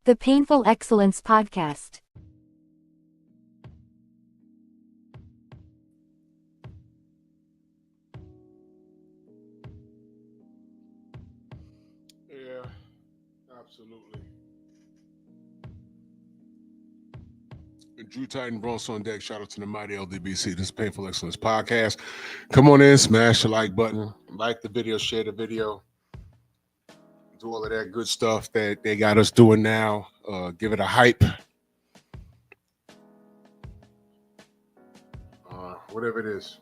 The Painful Excellence Podcast. Yeah, absolutely. Drew Titan, Bronx on deck. Shout out to the mighty LDBC. This is Painful Excellence Podcast. Come on in, smash the like button, like the video, share the video, do all of that good stuff that they got us doing now. Give it a hype. Whatever it is.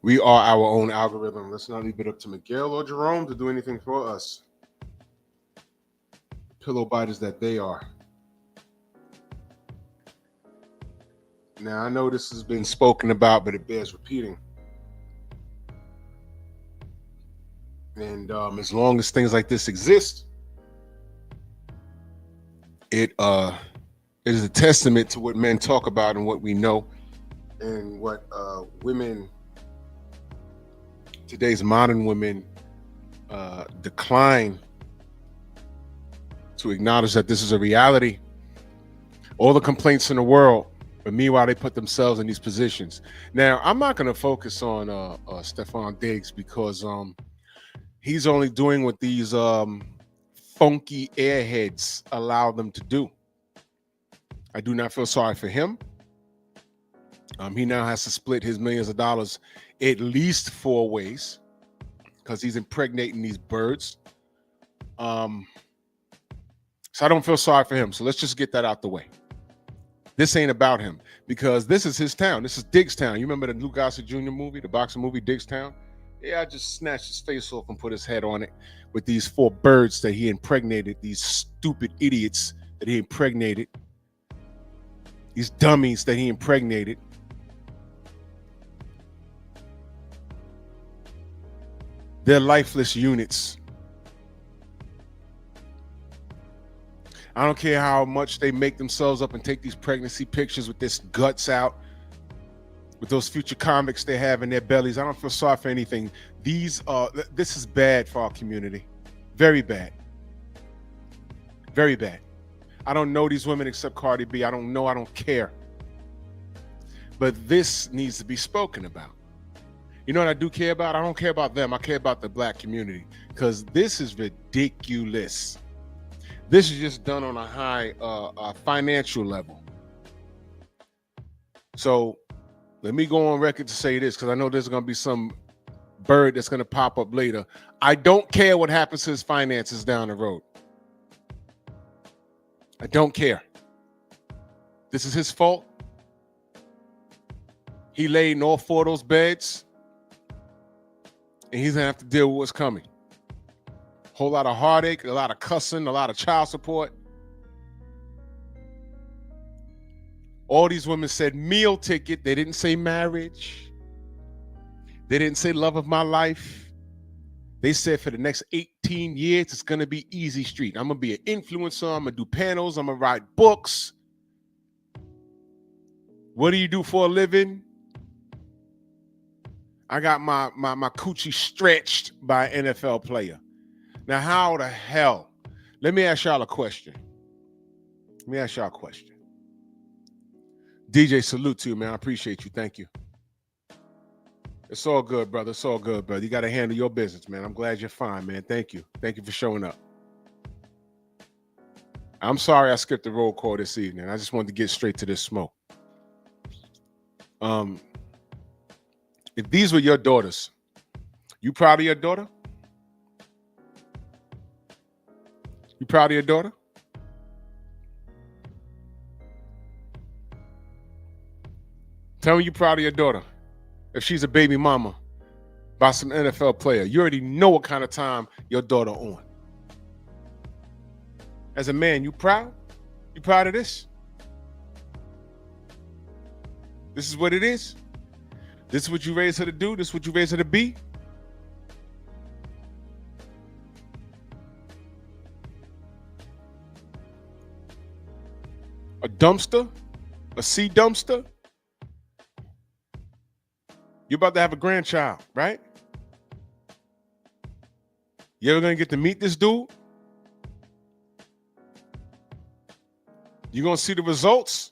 We are our own algorithm. Let's not leave it up to Miguel or Jerome to do anything for us. Pillow biters that they are. Now, I know this has been spoken about, but it bears repeating. And as long as things like this exist, it is a testament to what men talk about and what we know and what women, today's modern women, decline to acknowledge that this is a reality. All the complaints in the world, but meanwhile, they put themselves in these positions. Now, I'm not going to focus on Stephon Diggs because he's only doing what these funky airheads allow them to do. I do not feel sorry for him. He now has to split his millions of dollars at least 4 ways because he's impregnating these birds. So I don't feel sorry for him. So let's just get that out the way. This ain't about him because this is his town. This is DIGGSTOWN. You remember the Lou Gossett Jr. movie, the boxing movie, DIGGSTOWN? Yeah, I just snatched his face off and put his head on it with these 4 birds that he impregnated, these stupid idiots that he impregnated, these dummies that he impregnated. They're lifeless units. I don't care how much they make themselves up and take these pregnancy pictures with this guts out, with those future comics they have in their bellies. I don't feel sorry for anything. This is bad for our community. Very bad. Very bad. I don't know these women except Cardi B. I don't know. I don't care. But this needs to be spoken about. You know what I do care about? I don't care about them. I care about the black community because this is ridiculous. This is just done on a high financial level. So let me go on record to say this because I know there's going to be some bird that's going to pop up later. I don't care what happens to his finances down the road. I don't care. This is his fault. He laid in all 4 of those beds, and he's going to have to deal with what's coming. Whole lot of heartache, a lot of cussing, a lot of child support. All these women said meal ticket. They didn't say marriage. They didn't say love of my life. They said for the next 18 years, it's going to be easy street. I'm going to be an influencer. I'm going to do panels. I'm going to write books. What do you do for a living? I got my coochie stretched by an NFL player. Now, how the hell? Let me ask y'all a question. DJ, salute to you, man. I appreciate you. Thank you. It's all good, brother. It's all good, brother. You got to handle your business, man. I'm glad you're fine, man. Thank you. Thank you for showing up. I'm sorry I skipped the roll call this evening. I just wanted to get straight to this smoke. If these were your daughters, you proud of your daughter? You proud of your daughter? Tell me you proud of your daughter. If she's a baby mama by some NFL player, you already know what kind of time your daughter on. As a man, you proud? You proud of this? This is what it is? This is what you raised her to do? This is what you raised her to be? A dumpster? A sea dumpster? You're about to have a grandchild, right? You ever gonna get to meet this dude? You're going to see the results.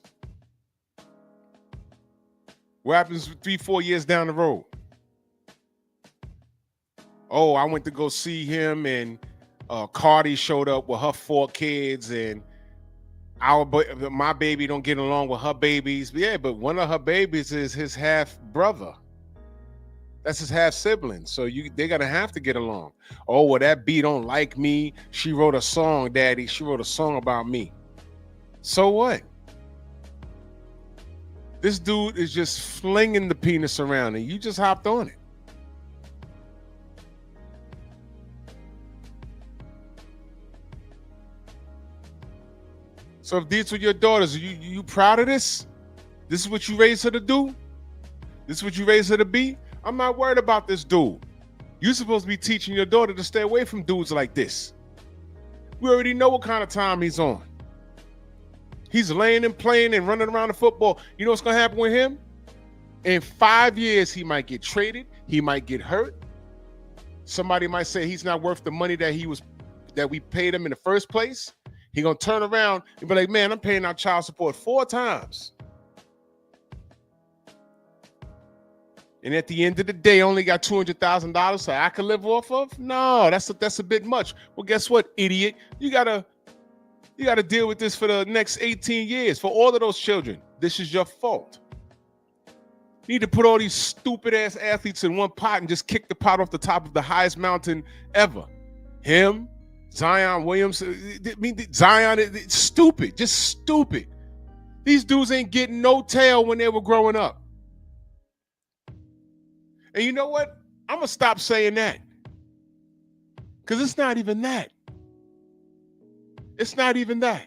What happens 3-4 years down the road? Oh, I went to go see him, and Cardi showed up with her 4 kids, and my baby don't get along with her babies. Yeah, but one of her babies is his half brother. That's his half sibling. So they're gonna have to get along. Oh, well, that B don't like me. She wrote a song, Daddy. She wrote a song about me. So what? This dude is just flinging the penis around, and you just hopped on it. So if these were your daughters, are you proud of this? This is what you raised her to do? This is what you raised her to be? I'm not worried about this dude. You're supposed to be teaching your daughter to stay away from dudes like this. We already know what kind of time he's on. He's laying and playing and running around the football. You know what's going to happen with him? In 5 years, he might get traded. He might get hurt. Somebody might say he's not worth the money that we paid him in the first place. He's going to turn around and be like, man, I'm paying out child support 4 times. And at the end of the day, I only got $200,000 so I can live off of? No, that's a bit much. Well, guess what, idiot? You gotta deal with this for the next 18 years. For all of those children, this is your fault. You need to put all these stupid ass athletes in one pot and just kick the pot off the top of the highest mountain ever. Him, Zion Williams. I mean, Zion is stupid, just stupid. These dudes ain't getting no tail when they were growing up. And you know what? I'm going to stop saying that. Because it's not even that. It's not even that.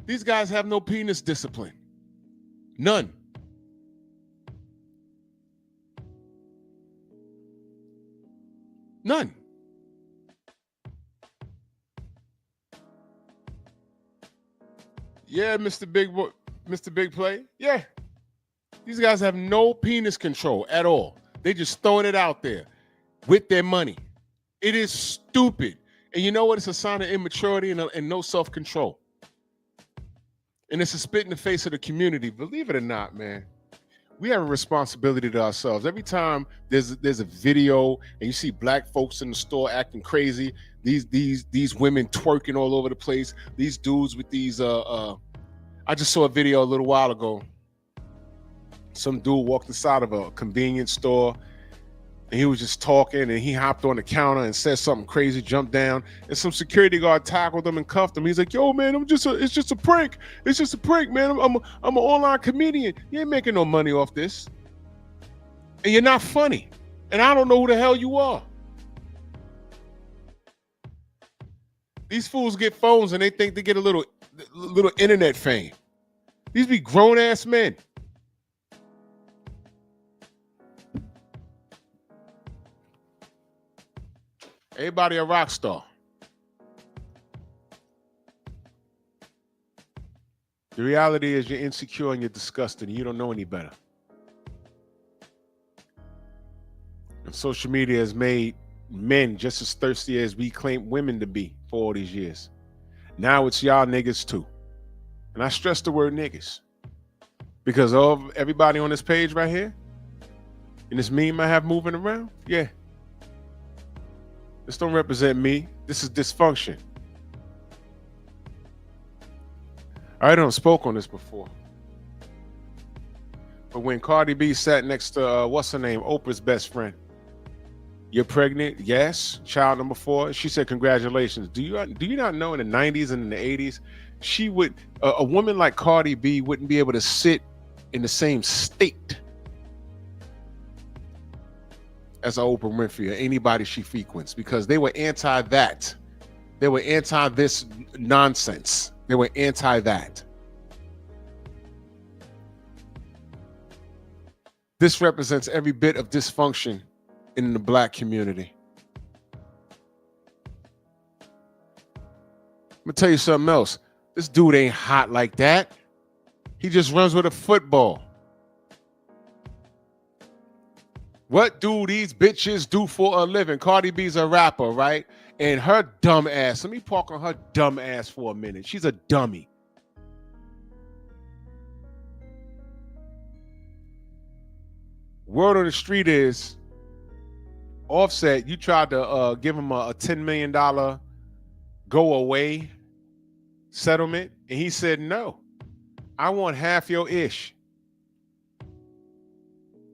These guys have no penis discipline. None. None. Yeah, Mr. Big Play. Yeah. These guys have no penis control at all. They just throwing it out there with their money. It is stupid. And you know what? It's a sign of immaturity and no self-control. And it's a spit in the face of the community. Believe it or not, man, we have a responsibility to ourselves. Every time there's a video and you see black folks in the store acting crazy, these women twerking all over the place, these dudes with these I just saw a video a little while ago. Some dude walked inside of a convenience store and he was just talking, and he hopped on the counter and said something crazy, jumped down, and some security guard tackled him and cuffed him. He's like, yo, man, it's just a prank. It's just a prank, man. I'm an online comedian. You ain't making no money off this. And you're not funny. And I don't know who the hell you are. These fools get phones and they think they get a little internet fame. These be grown-ass men. Everybody a rock star. The reality is you're insecure and you're disgusted and you don't know any better. And social media has made men just as thirsty as we claim women to be for all these years. Now it's y'all niggas too. And I stress the word niggas because of everybody on this page right here and this meme I have moving around. Yeah. This don't represent me. This is dysfunction. I don't spoke on this before. But when Cardi B sat next to, what's her name? Oprah's best friend. You're pregnant? Yes. Child number 4. She said, congratulations. Do you not know in the 90s and in the 80s, she would, a woman like Cardi B wouldn't be able to sit in the same state as Oprah Winfrey or anybody she frequents, because they were anti that. They were anti this nonsense. They were anti that. This represents every bit of dysfunction in the black community. I'm gonna tell you something else. This dude ain't hot like that. He just runs with a football. What do these bitches do for a living? Cardi B's a rapper, right? And her dumb ass. Let me park on her dumb ass for a minute. She's a dummy. Word on the street is Offset, you tried to give him a $10 million go away settlement, and he said, no, I want half your ish.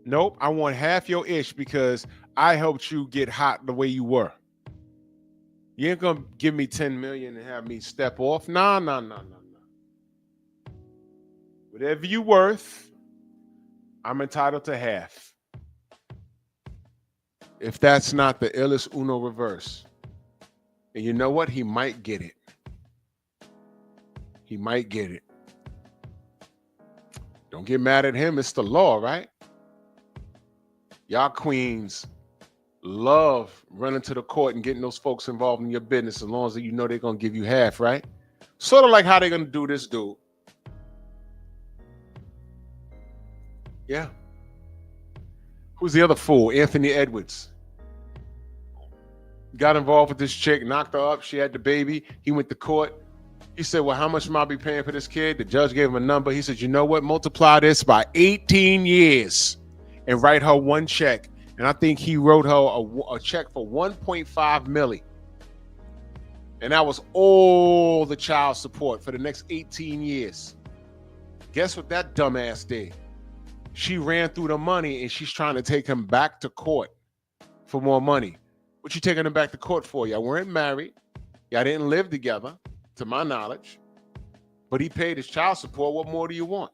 Nope, I want half your ish because I helped you get hot the way you were. You ain't gonna give me 10 million and have me step off. Nah. Whatever you worth, I'm entitled to half. If that's not the illest Uno reverse. And you know what? He might get it. He might get it. Don't get mad at him. It's the law, right? Y'all queens love running to the court and getting those folks involved in your business as long as you know they're going to give you half, right? Sort of like how they're going to do this dude. Yeah. Who's the other fool? Anthony Edwards. Got involved with this chick, knocked her up. She had the baby. He went to court. He said, well, how much am I be paying for this kid? The judge gave him a number. He said, you know what? Multiply this by 18 years and write her one check. And I think he wrote her a check for 1.5 million. And that was all the child support for the next 18 years. Guess what that dumbass did? She ran through the money and she's trying to take him back to court for more money. What you taking him back to court for? Y'all weren't married. Y'all didn't live together, to my knowledge. But he paid his child support. What more do you want?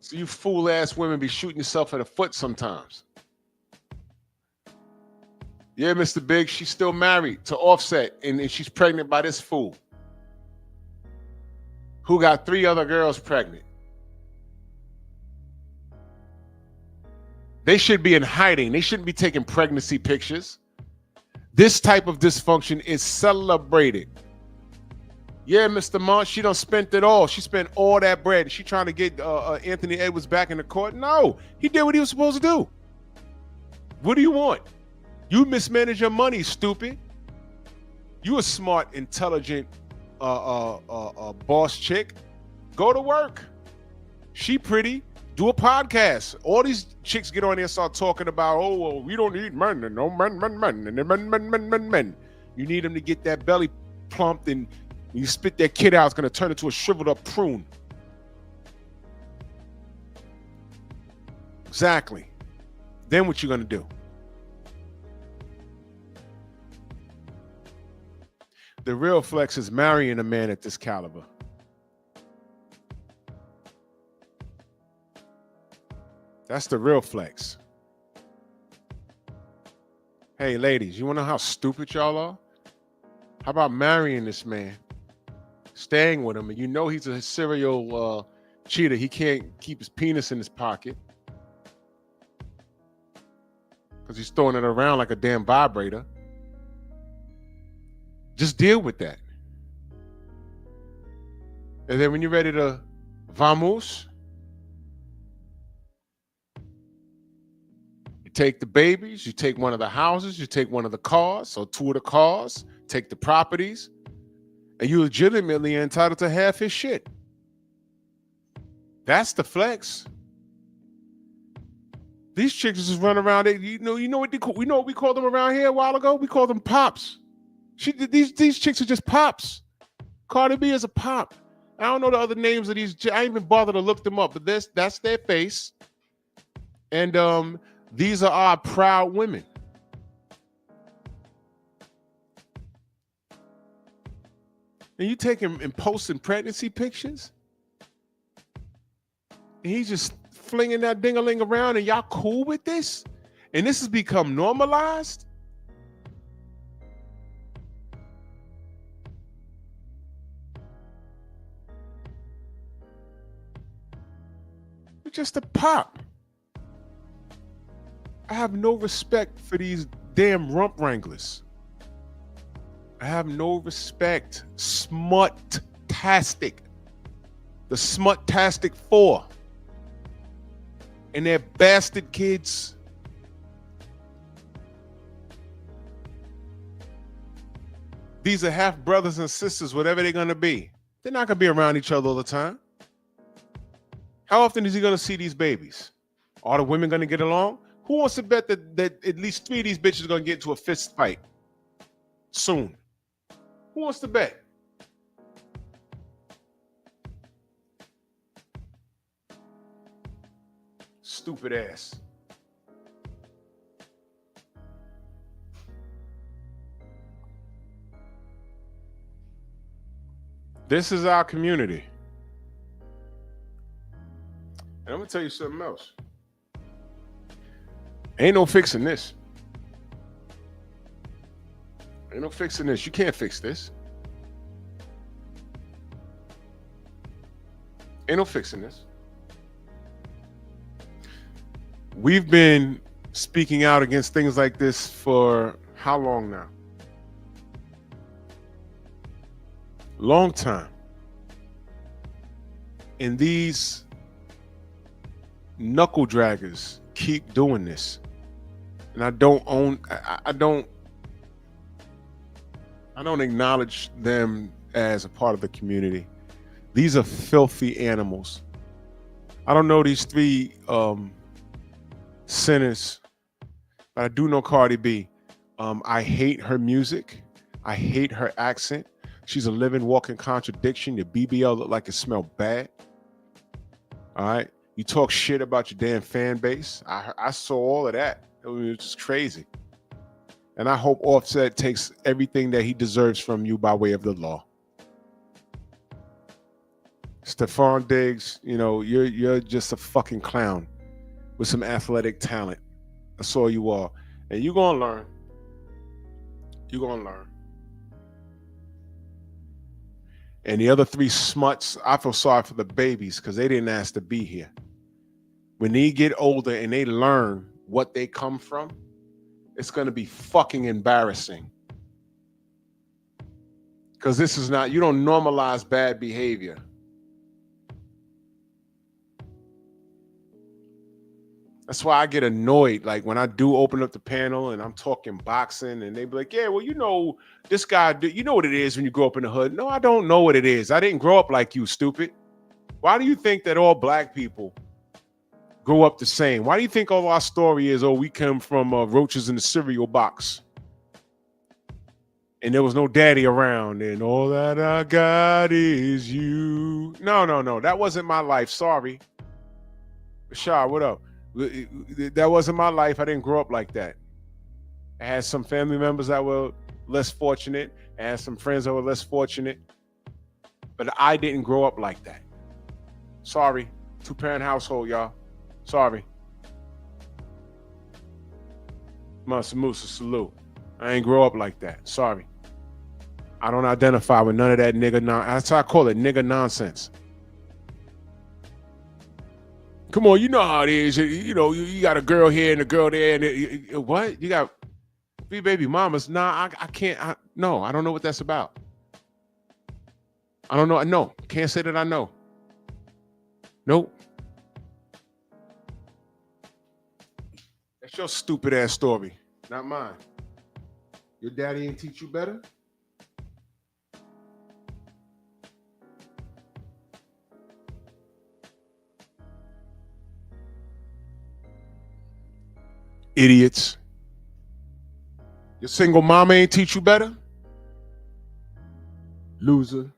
So you fool-ass women be shooting yourself in the foot sometimes. Yeah, Mr. Big, she's still married to Offset, and she's pregnant by this fool who got 3 other girls pregnant. They should be in hiding. They shouldn't be taking pregnancy pictures. This type of dysfunction is celebrated. Yeah, Mr. Monk, she done spent it all. She spent all that bread. She trying to get Anthony Edwards back in the court? No, he did what he was supposed to do. What do you want? You mismanage your money, stupid. You a smart, intelligent boss chick. Go to work. She pretty. Do a podcast. All these chicks get on there and start talking about, oh, well, we don't need men. No men. You need them to get that belly plumped, and when you spit that kid out, it's going to turn into a shriveled up prune. Exactly. Then what you going to do? The real flex is marrying a man at this caliber. That's the real flex. Hey, ladies, you want to know how stupid y'all are? How about marrying this man, staying with him, and you know he's a serial cheater. He can't keep his penis in his pocket because he's throwing it around like a damn vibrator. Just deal with that. And then when you're ready to vamos, you take the babies, you take one of the houses, you take one of the cars, or 2 of the cars, take the properties, and you legitimately are entitled to half his shit. That's the flex. These chicks just run around. You know what we know what we called them around here a while ago? We called them pops. These chicks are just pops. Cardi B is a pop. I don't know the other names of these. I ain't even bother to look them up, but that's their face. And these are our proud women. And you take him and posting pregnancy pictures, and he's just flinging that ding-a-ling around, and y'all cool with this? And this has become normalized? You're just a pop. I have no respect for these damn rump wranglers. I have no respect. Smut-tastic. The Smut-tastic 4. and they're bastard kids. These are half brothers and sisters, whatever they're going to be. They're not going to be around each other all the time. How often is he going to see these babies? Are the women going to get along? Who wants to bet that at least 3 of these bitches are going to get into a fist fight soon? Who wants to bet? Stupid ass. This is our community. And I'm going to tell you something else. Ain't no fixing this. Ain't no fixing this. You can't fix this. Ain't no fixing this. We've been speaking out against things like this for how long now? Long time. And these knuckle draggers keep doing this. And I don't acknowledge them as a part of the community. These are filthy animals. I don't know these 3 sinners, but I do know Cardi B. I hate her music. I hate her accent. She's a living, walking contradiction. Your BBL look like it smelled bad. All right. You talk shit about your damn fan base. I saw all of that. It was just crazy. And I hope Offset takes everything that he deserves from you by way of the law. Stephon Diggs, you know, you're just a fucking clown with some athletic talent. That's all you are. And you're going to learn. You're going to learn. And the other 3 smuts, I feel sorry for the babies because they didn't ask to be here. When they get older and they learn what they come from, it's going to be fucking embarrassing. Because this is not, you don't normalize bad behavior. That's why I get annoyed. Like when I do open up the panel and I'm talking boxing and they be like, yeah, well, you know, this guy, you know what it is when you grow up in the hood. No, I don't know what it is. I didn't grow up like you, stupid. Why do you think that all black people grow up the same? Why do you think all our story is, oh, we come from roaches in the cereal box and there was no daddy around and all that I got is you? No. That wasn't my life. Sorry. Rashad, what up? That wasn't my life. I didn't grow up like that. I had some family members that were less fortunate. I had some friends that were less fortunate. But I didn't grow up like that. Sorry. 2-parent household, y'all. Sorry. Musa salute. I ain't grow up like that. Sorry. I don't identify with none of that nigga. That's how I call it, nigga nonsense. Come on, you know how it is. You know, you got a girl here and a girl there. And what? You got 3 baby mamas? Nah, I can't. No, I don't know what that's about. I don't know. No, can't say that I know. Nope. That's your stupid ass story, not mine. Your daddy ain't teach you better? Idiots. Your single mama ain't teach you better? Loser.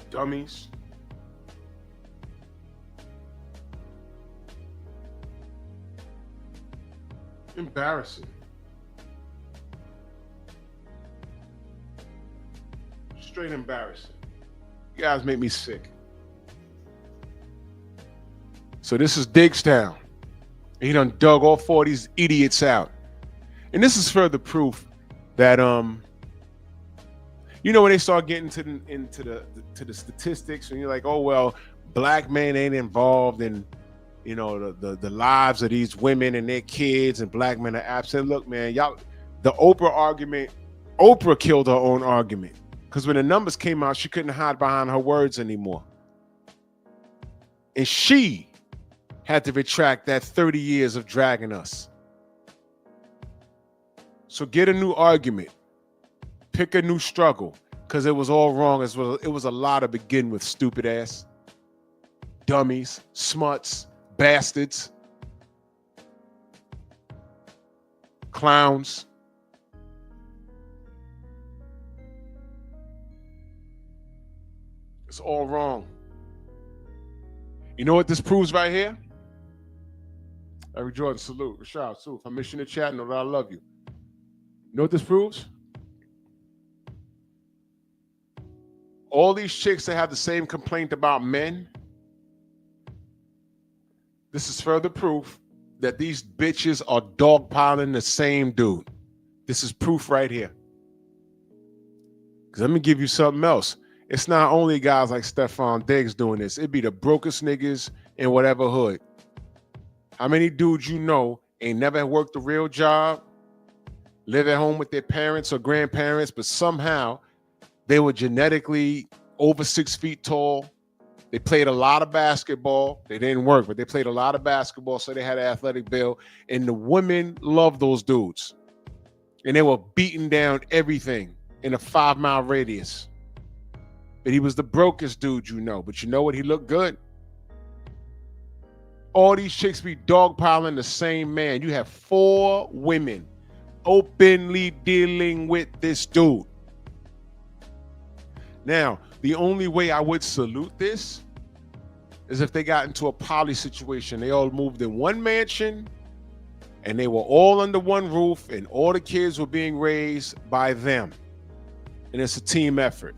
Dummies. Embarrassing. Straight embarrassing. You guys make me sick. So this is DIGGSTOWN. He done dug all 4 of these idiots out. And this is further proof that you know, when they start getting into the statistics and you're like, oh well, black men ain't involved in, you know, the lives of these women and their kids, and black men are absent. Look, man, y'all, the Oprah argument, Oprah killed her own argument. Because when the numbers came out, she couldn't hide behind her words anymore. And she had to retract that 30 years of dragging us. So get a new argument. Pick a new struggle, because it was all wrong as well. It was a lot to begin with, stupid ass. Dummies, smuts, bastards, clowns. It's all wrong. You know what this proves right here? Eric Jordan, salute. Rashad, salute. If I miss you in the chat, know that I love you. You know what this proves? All these chicks that have the same complaint about men, this is further proof that these bitches are dogpiling the same dude. This is proof right here. Because let me give you something else. It's not only guys like Stephon Diggs doing this. It'd be the brokest niggas in whatever hood. How many dudes you know ain't never worked a real job, live at home with their parents or grandparents, but somehow they were genetically over 6 feet tall. They played a lot of basketball. They didn't work, but they played a lot of basketball, so they had an athletic build. And the women loved those dudes. And they were beating down everything in a 5-mile radius. But he was the brokest dude you know. But you know what? He looked good. All these chicks be dogpiling the same man. You have 4 women openly dealing with this dude. Now, the only way I would salute this is if they got into a poly situation. They all moved in one mansion and they were all under one roof and all the kids were being raised by them. And it's a team effort.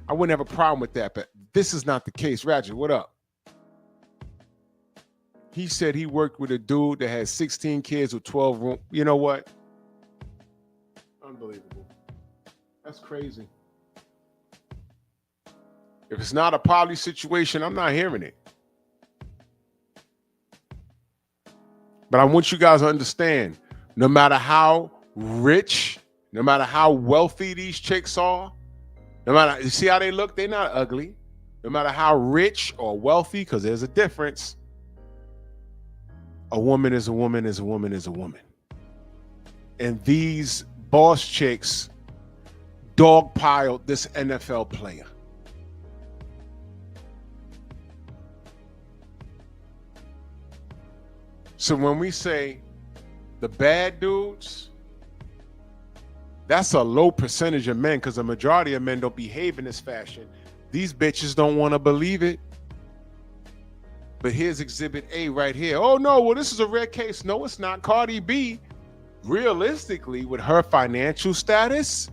I wouldn't have a problem with that, but this is not the case. Roger, what up? He said he worked with a dude that had 16 kids with 12 rooms. You know what? Unbelievable. That's crazy. If it's not a poly situation, I'm not hearing it. But I want you guys to understand, no matter how rich, no matter how wealthy these chicks are, no matter, you see how they look? They're not ugly. No matter how rich or wealthy, because there's a difference, a woman is a woman is a woman is a woman. And these boss chicks dogpiled this NFL player. So when we say the bad dudes, that's a low percentage of men, because the majority of men don't behave in this fashion. These bitches don't want to believe it. But here's Exhibit A right here. Oh, no, well, this is a rare case. No, it's not. Cardi B, realistically, with her financial status,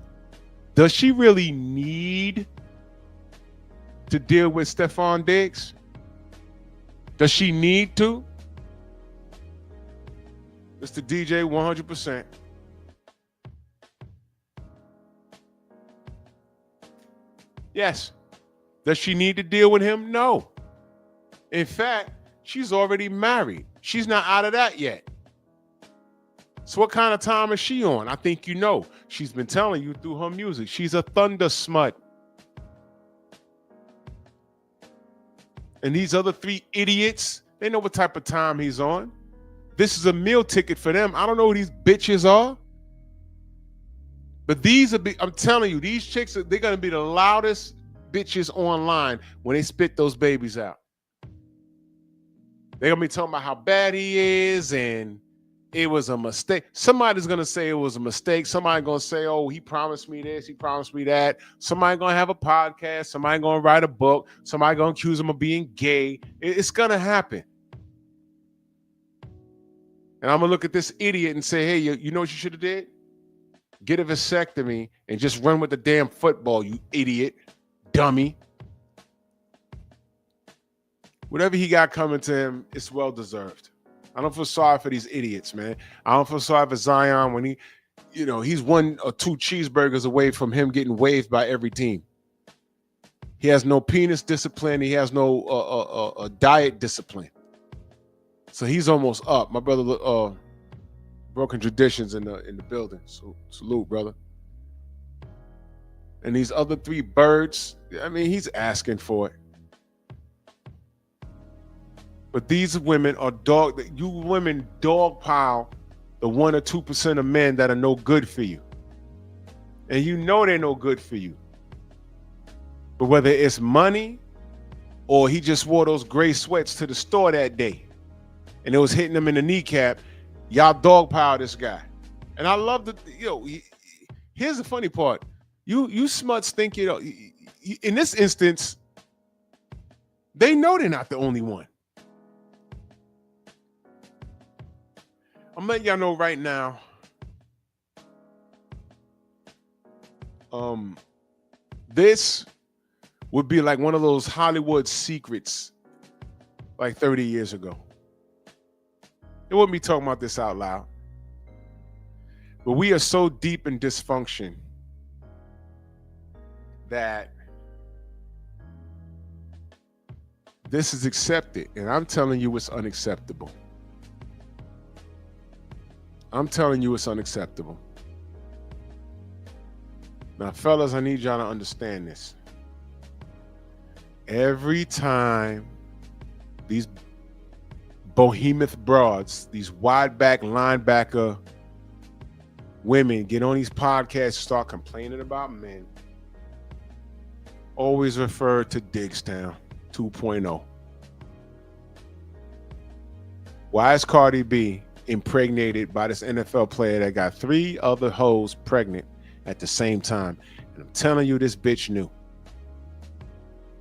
does she really need to deal with Stephon Diggs? Does she need to? Mr. DJ, 100%. Yes. Does she need to deal with him? No. In fact, she's already married. She's not out of that yet. So what kind of time is she on? I think you know. She's been telling you through her music. She's a thunder smut. And these other 3 idiots, they know what type of time he's on. This is a meal ticket for them. I don't know who these bitches are. But these are, I'm telling you, these chicks, they're going to be the loudest bitches online when they spit those babies out. They're going to be talking about how bad he is and it was a mistake. Somebody's going to say it was a mistake. Somebody's going to say, oh, he promised me this. He promised me that. Somebody's going to have a podcast. Somebody's going to write a book. Somebody's going to accuse him of being gay. It's going to happen. And I'm going to look at this idiot and say, hey, you know what you should have did? Get a vasectomy and just run with the damn football, you idiot, dummy. Whatever he got coming to him, it's well-deserved. I don't feel sorry for these idiots, man. I don't feel sorry for Zion when he's 1 or 2 cheeseburgers away from him getting waived by every team. He has no penis discipline. He has no diet discipline. So he's almost up. My brother, Broken Traditions in the building. So salute, brother. And these other 3 birds, I mean, he's asking for it. But these women are you women dogpile the 1 or 2% of men that are no good for you. And you know they're no good for you. But whether it's money or he just wore those gray sweats to the store that day and it was hitting him in the kneecap, y'all dogpile this guy. And I love the, here's the funny part. You smuts think, in this instance, they know they're not the only one. I'm letting y'all know right now. This would be like one of those Hollywood secrets like 30 years ago. They wouldn't be talking about this out loud. But we are so deep in dysfunction that this is accepted. And I'm telling you it's unacceptable. I'm telling you it's unacceptable. Now, fellas, I need y'all to understand this. Every time these behemoth broads, these wide back linebacker women get on these podcasts and start complaining about men, always refer to DIGGSTOWN 2.0. Why is Cardi B impregnated by this NFL player that got 3 other hoes pregnant at the same time? And I'm telling you, this bitch knew.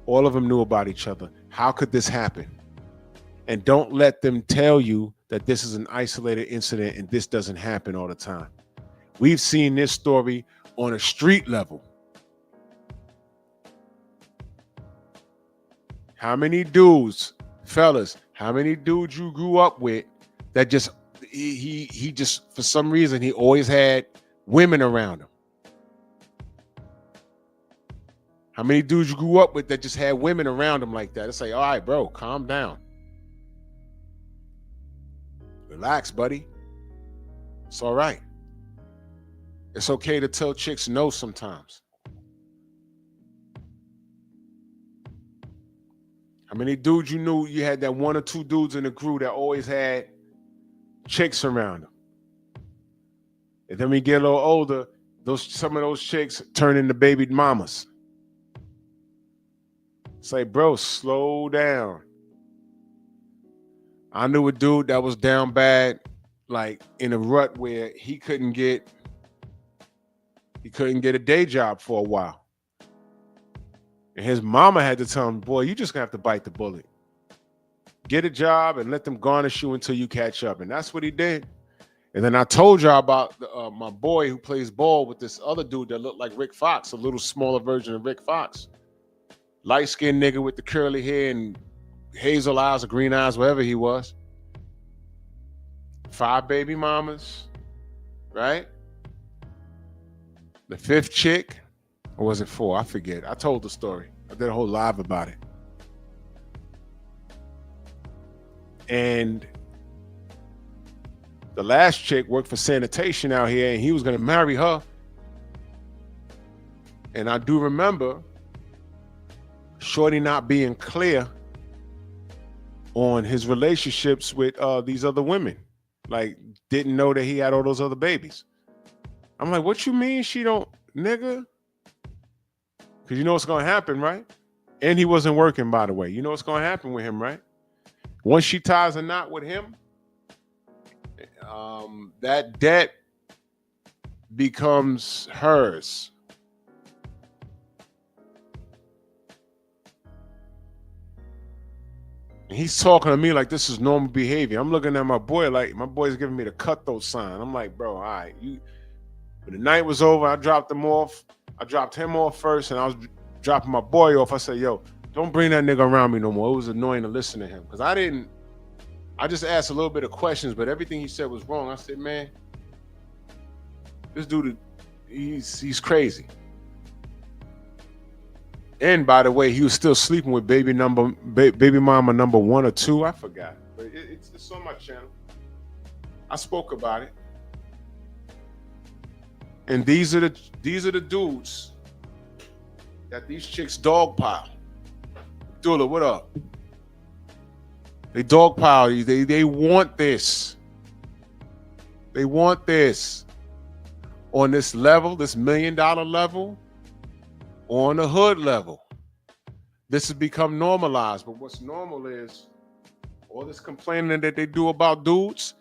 All of them knew about each other. How could this happen? And don't let them tell you that this is an isolated incident and this doesn't happen all the time. We've seen this story on a street level. How many dudes, fellas, how many dudes you grew up with that just, he just, for some reason, he always had women around him? How many dudes you grew up with that just had women around him like that? It's like, all right, bro, calm down. Relax, buddy. It's all right. It's okay to tell chicks no sometimes. How many dudes you knew you had that 1 or 2 dudes in the crew that always had chicks around them? And then when you get a little older, some of those chicks turn into baby mamas. Say, bro, slow down. I knew a dude that was down bad, like in a rut where he couldn't get a day job for a while. And his mama had to tell him, boy, you just gonna have to bite the bullet. Get a job and let them garnish you until you catch up. And that's what he did. And then I told y'all about my boy who plays ball with this other dude that looked like Rick Fox, a little smaller version of Rick Fox. Light-skinned nigga with the curly hair and hazel eyes or green eyes, whatever he was. 5 baby mamas, right? The 5th chick, or was it 4? I forget. I told the story. I did a whole live about it. And the last chick worked for sanitation out here, and he was going to marry her. And I do remember Shorty not being clear on his relationships with these other women. Like, didn't know that he had all those other babies. I'm like, what you mean she don't, nigga? Because you know what's going to happen, right? And he wasn't working, by the way. You know what's going to happen with him, right? Once she ties a knot with him, that debt becomes hers. And he's talking to me like this is normal behavior. I'm looking at my boy like my boy's giving me the cutthroat sign. I'm like, bro, all right. When the night was over, I dropped him off. I dropped him off first, and I was dropping my boy off. I said, yo, don't bring that nigga around me no more. It was annoying to listen to him because I just asked a little bit of questions, but everything he said was wrong. I said, man, this dude, he's crazy. And by the way, he was still sleeping with baby mama number 1 or 2. I forgot, but it's on my channel. I spoke about it. And these are the dudes that these chicks dogpile. Dula, what up? They dogpile you. They want this. They want this. On this level, this $1 million level, or on the hood level. This has become normalized. But what's normal is all this complaining that they do about dudes.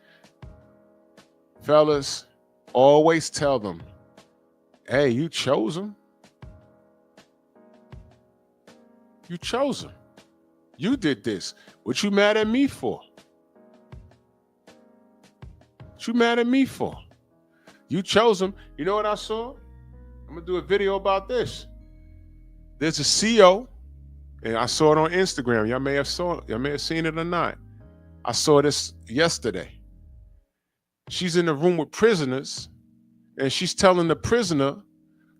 Fellas, always tell them, hey, you chose them. You chose them. You did this. What you mad at me for? What you mad at me for? You chose them. You know what I saw? I'm going to do a video about this. There's a CEO, and I saw it on Instagram. Y'all may have seen it or not. I saw this yesterday. She's in the room with prisoners, and she's telling the prisoner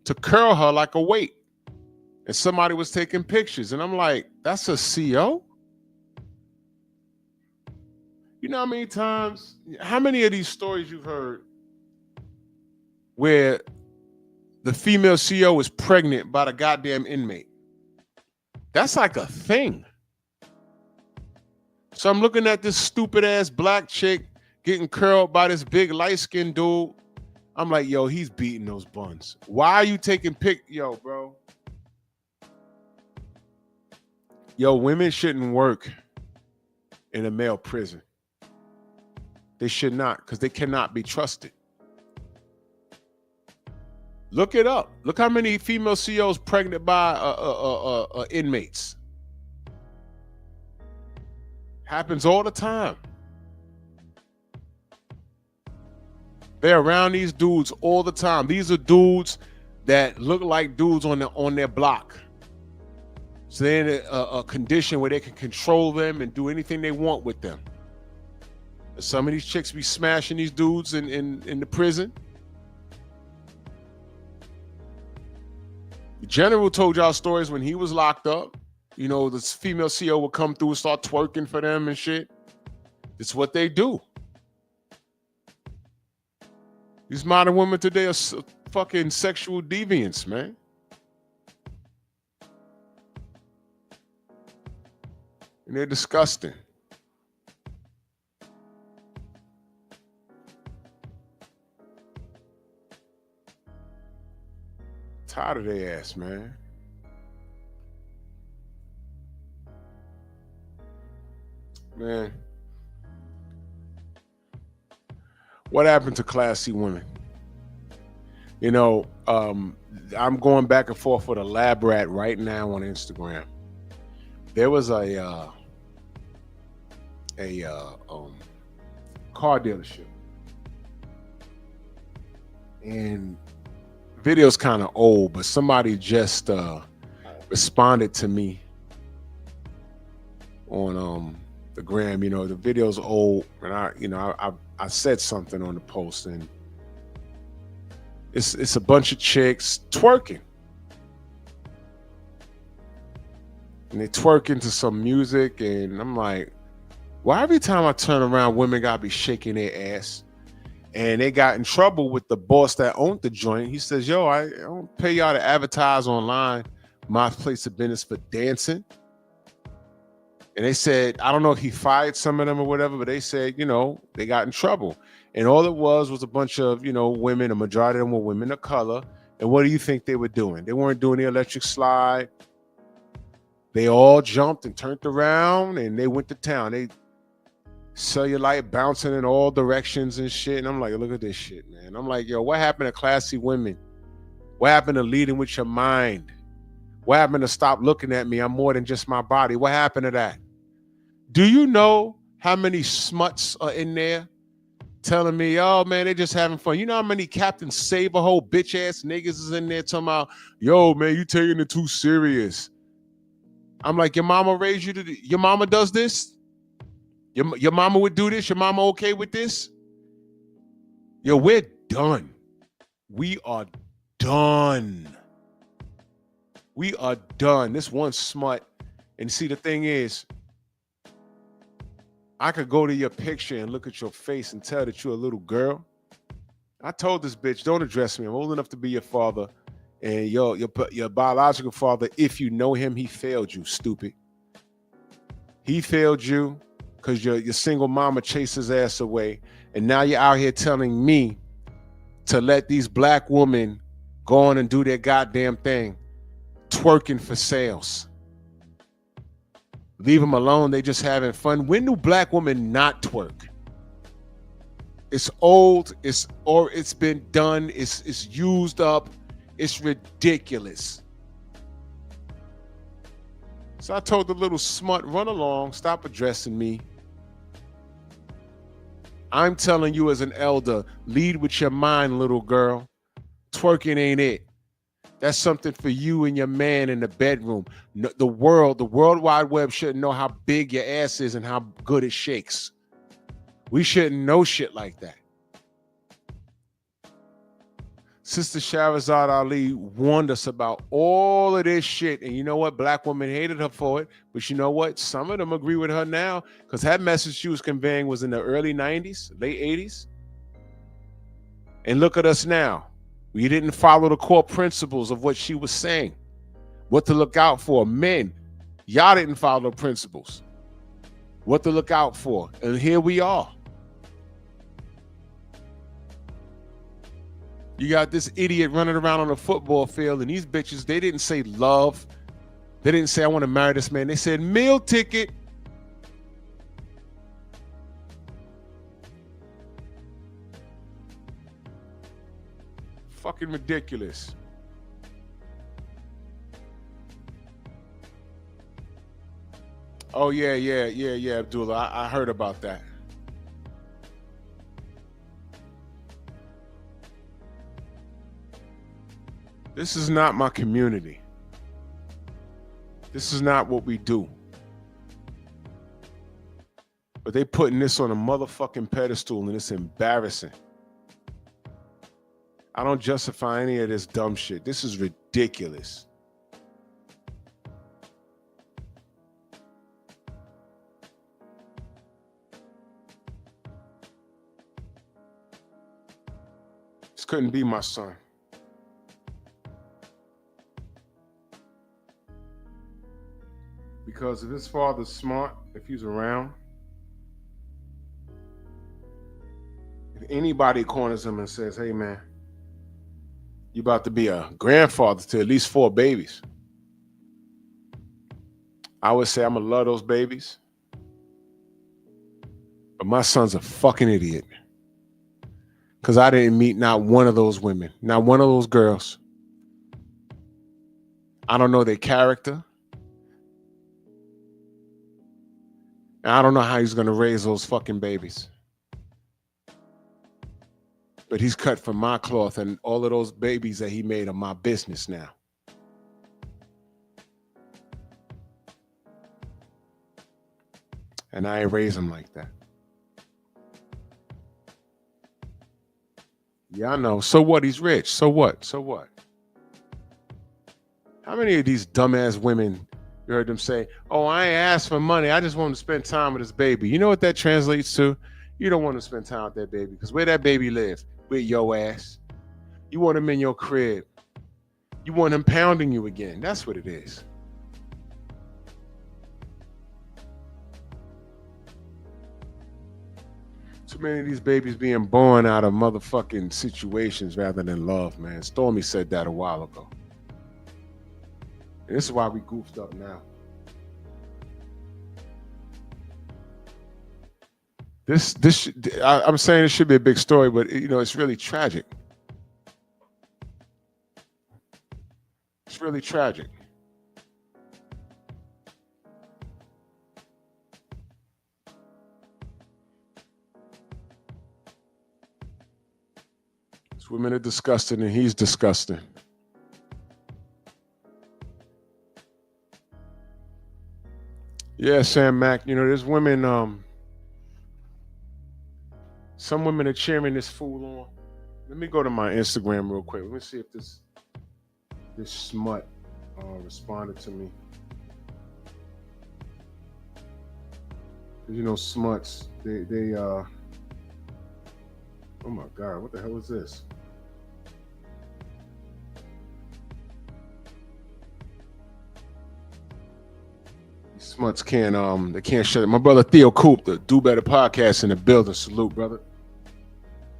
to curl her like a weight. And somebody was taking pictures. And I'm like, that's a CEO? You know how many of these stories you've heard where the female CEO is pregnant by the goddamn inmate? That's like a thing. So I'm looking at this stupid ass black chick getting curled by this big light-skinned dude. I'm like, yo, he's beating those buns. Why are you taking yo, bro? Yo, women shouldn't work in a male prison. They should not, because they cannot be trusted. Look it up. Look how many female CEOs pregnant by inmates. Happens all the time. They're around these dudes all the time. These are dudes that look like dudes on their block. So they're in a condition where they can control them and do anything they want with them. Some of these chicks be smashing these dudes in the prison. The general told y'all stories when he was locked up. You know, this female CEO would come through and start twerking for them and shit. It's what they do. These modern women today are fucking sexual deviants, man. And they're disgusting. Tired of their ass, man. Man. What happened to classy women? You know, I'm going back and forth with a lab rat right now on Instagram. There was a car dealership, and video's kind of old, but somebody just responded to me on the gram. You know, the video's old, and I said something on the post, and it's a bunch of chicks twerking. And they twerking to some music, and I'm like, why every time I turn around, women gotta be shaking their ass? And they got in trouble with the boss that owned the joint. He says, yo, I don't pay y'all to advertise online my place of business for dancing. And they said, I don't know if he fired some of them or whatever, but they said, you know, they got in trouble. And all it was a bunch of, you know, women. A majority of them were women of color. And what do you think they were doing? They weren't doing the electric slide. They all jumped and turned around and they went to town. They cellulite bouncing in all directions and shit. And I'm like, look at this shit, man. I'm like, yo, what happened to classy women? What happened to leading with your mind? What happened to stop looking at me? I'm more than just my body. What happened to that? Do you know how many smuts are in there telling me, oh man, they just having fun? You know how many Captain Save-A-Hole bitch ass niggas is in there talking about, yo man, you taking it too serious. I'm like, your mama raised you to your mama does this? Your mama would do this? Your mama okay with this? Yo, we're done. We are done. We are done. This one smut. And see, the thing is, I could go to your picture and look at your face and tell that you're a little girl. I told this bitch, don't address me. I'm old enough to be your father. And your biological father, if you know him, he failed you, stupid. He failed you because your single mama chased his ass away, and now you're out here telling me to let these black women go on and do their goddamn thing, twerking for sales. Leave them alone. They just having fun. When do black women not twerk? It's old. It's been done. It's used up. It's ridiculous. So I told the little smut, run along, stop addressing me. I'm telling you as an elder, lead with your mind, little girl. Twerking ain't it. That's something for you and your man in the bedroom. The World Wide Web shouldn't know how big your ass is and how good it shakes. We shouldn't know shit like that. Sister Shahrazad Ali warned us about all of this shit. And you know what? Black women hated her for it. But you know what? Some of them agree with her now because that message she was conveying was in the early 90s, late 80s. And look at us now. We didn't follow the core principles of what she was saying. What to look out for. Men, y'all didn't follow the principles. What to look out for. And here we are. You got this idiot running around on a football field, and these bitches, they didn't say love. They didn't say, I want to marry this man. They said meal ticket. Fucking ridiculous. Oh, yeah, Abdullah. I heard about that. This is not my community. This is not what we do. But they putting this on a motherfucking pedestal, and it's embarrassing. I don't justify any of this dumb shit. This is ridiculous. This couldn't be my son. Because if his father's smart, if he's around, if anybody corners him and says, hey man, you about to be a grandfather to at least 4 babies, I would say I'm gonna love those babies. But my son's a fucking idiot. Because I didn't meet not one of those women, not one of those girls. I don't know their character. And I don't know how he's going to raise those fucking babies. But he's cut from my cloth, and all of those babies that he made are my business now. And I ain't raise him like that. Yeah, I know. So what? He's rich. So what? So what? How many of these dumbass women, you heard them say, oh, I ain't asked for money. I just want to spend time with this baby. You know what that translates to? You don't want to spend time with that baby because where that baby lives, with your ass. You want him in your crib. You want him pounding you again. That's what it is. Too many of these babies being born out of motherfucking situations rather than love, man. Stormy said that a while ago. And this is why we goofed up now. I'm saying it should be a big story, but you know, it's really tragic. It's really tragic. These women are disgusting, and he's disgusting. Yeah, Sam Mack, you know, there's women, some women are cheering this fool on. Let me go to my Instagram real quick. Let me see if this smut responded to me. You know, smuts, they oh my God, what the hell is this? These Smuts can't they can't shut it. My brother Theo Coop, the Do Better podcast in the building. Salute, brother.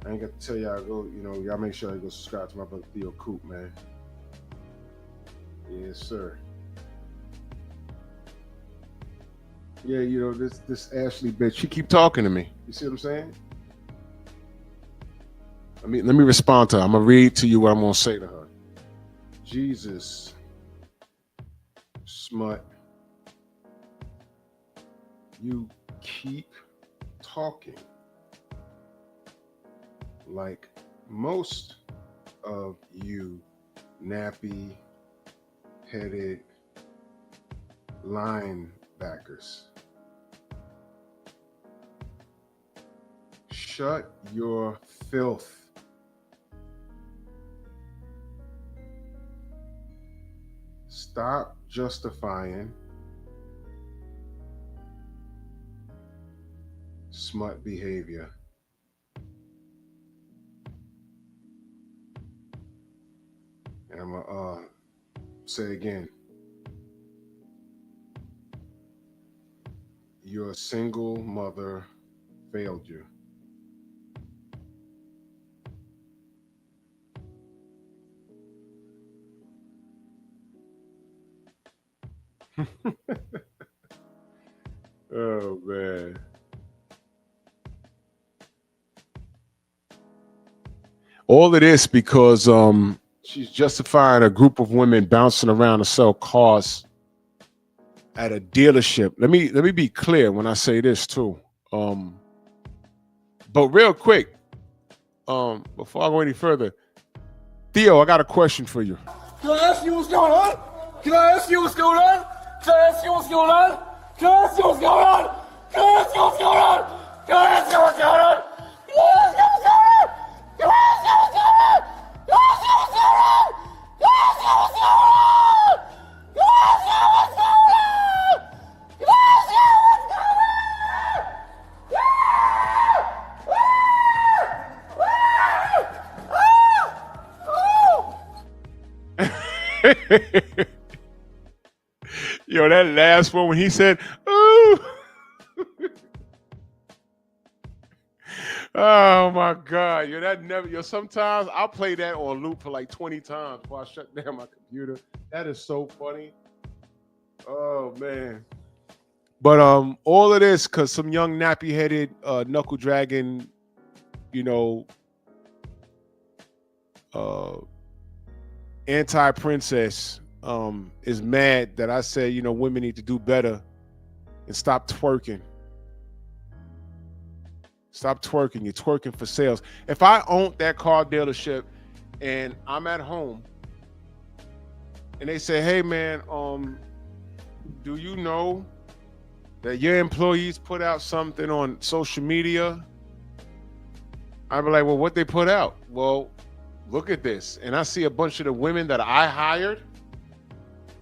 I ain't got to tell y'all go, y'all make sure you go subscribe to my brother Theo Coop, man. Yes, sir. Yeah, this Ashley bitch, she keep talking to me. You see what I'm saying? Let me respond to her. I'm gonna read to you what I'm gonna say to her. Jesus, Smut, you keep talking like most of you nappy-headed linebackers. Shut your filth. Stop justifying smut behavior. And I'm gonna say again. Your single mother failed you. Oh man. All of this because she's justifying a group of women bouncing around to sell cars at a dealership. Let me be clear when I say this too. But real quick, before I go any further, Theo, I got a question for you. Can I ask you what's going on? Can I ask you what's going on? Can I ask you what's going on? Can I ask you what's going on? Can I ask you what's going on? Can I ask you what's going on? Can I ask you what's going on? Can I ask you what's going on? Can I ask you what's going on? Can I ask you what's going on? Can I ask you what's going on? Can I ask you what's going on? Yo, that last one when he said, "Ooh." Oh my God. Sometimes I'll play that on loop for like 20 times before I shut down my computer. That is so funny. Oh man. But all of this because some young nappy-headed knuckle dragging, anti-princess is mad that I said, women need to do better and stop twerking. Stop twerking. You're twerking for sales. If I owned that car dealership and I'm at home and they say, hey man, do you know that your employees put out something on social media? I'd be like, well, what they put out? Well, look at this. And I see a bunch of the women that I hired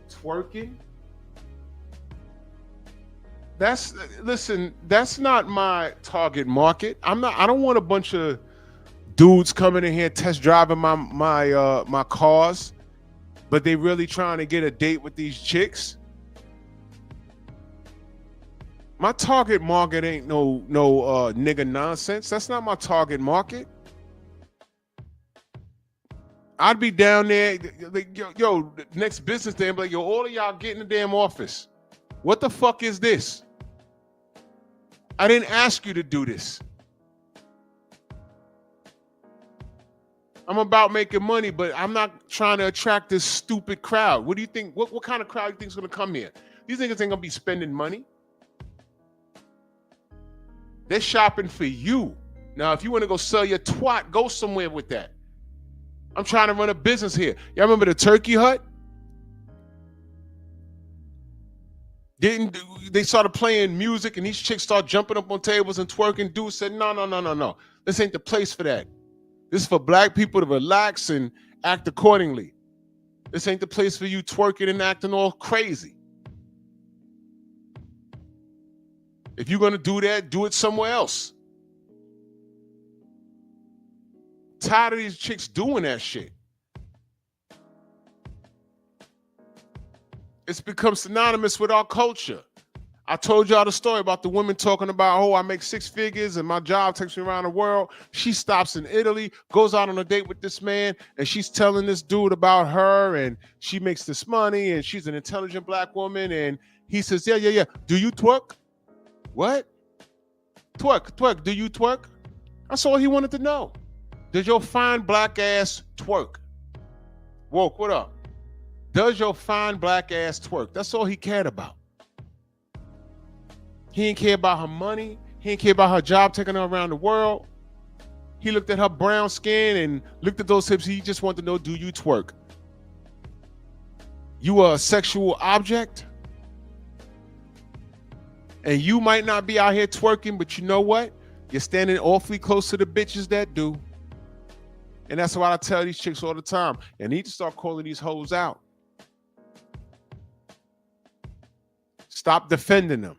twerking. That's not my target market. I don't want a bunch of dudes coming in here test driving my cars, but they really trying to get a date with these chicks. My target market ain't no nigga nonsense. That's not my target market. I'd be down there, like, yo, next business day, I'm like, yo, all of y'all get in the damn office. What the fuck is this? I didn't ask you to do this. I'm about making money, but I'm not trying to attract this stupid crowd. What do you think? What kind of crowd do you think is going to come here? These niggas ain't going to be spending money. They're shopping for you. Now, if you want to go sell your twat, go somewhere with that. I'm trying to run a business here. Y'all remember the Turkey Hut? They started playing music and these chicks start jumping up on tables and twerking. Dude said, no. This ain't the place for that. This is for black people to relax and act accordingly. This ain't the place for you twerking and acting all crazy. If you're going to do that, do it somewhere else. Tired of these chicks doing that shit. It's become synonymous with our culture. I told y'all the story about the women talking about, oh, I make 6 figures and my job takes me around the world. She stops in Italy, goes out on a date with this man, and she's telling this dude about her, and she makes this money, and she's an intelligent black woman, and he says, yeah. Do you twerk? What? Twerk. Do you twerk? That's all he wanted to know. Does your fine black ass twerk? Woke, what up? Does your fine black ass twerk? That's all he cared about. He didn't care about her money. He didn't care about her job taking her around the world. He looked at her brown skin and looked at those hips. He just wanted to know, do you twerk? You are a sexual object? And you might not be out here twerking, but you know what? You're standing awfully close to the bitches that do. And that's why I tell these chicks all the time, you need to start calling these hoes out. Stop defending them.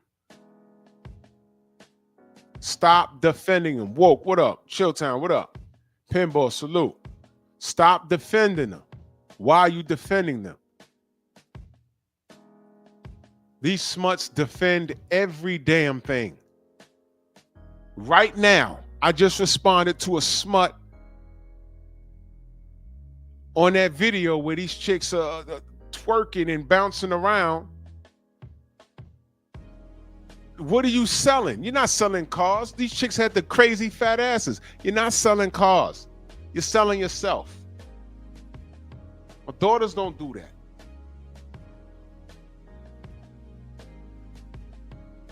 Stop defending them. Woke, what up? Chilltown, what up? Pinball, salute. Stop defending them. Why are you defending them? These smuts defend every damn thing. Right now, I just responded to a smut on that video where these chicks are twerking and bouncing around. What are you selling? You're not selling cars. These chicks had the crazy fat asses. You're not selling cars. You're selling yourself. My daughters don't do that.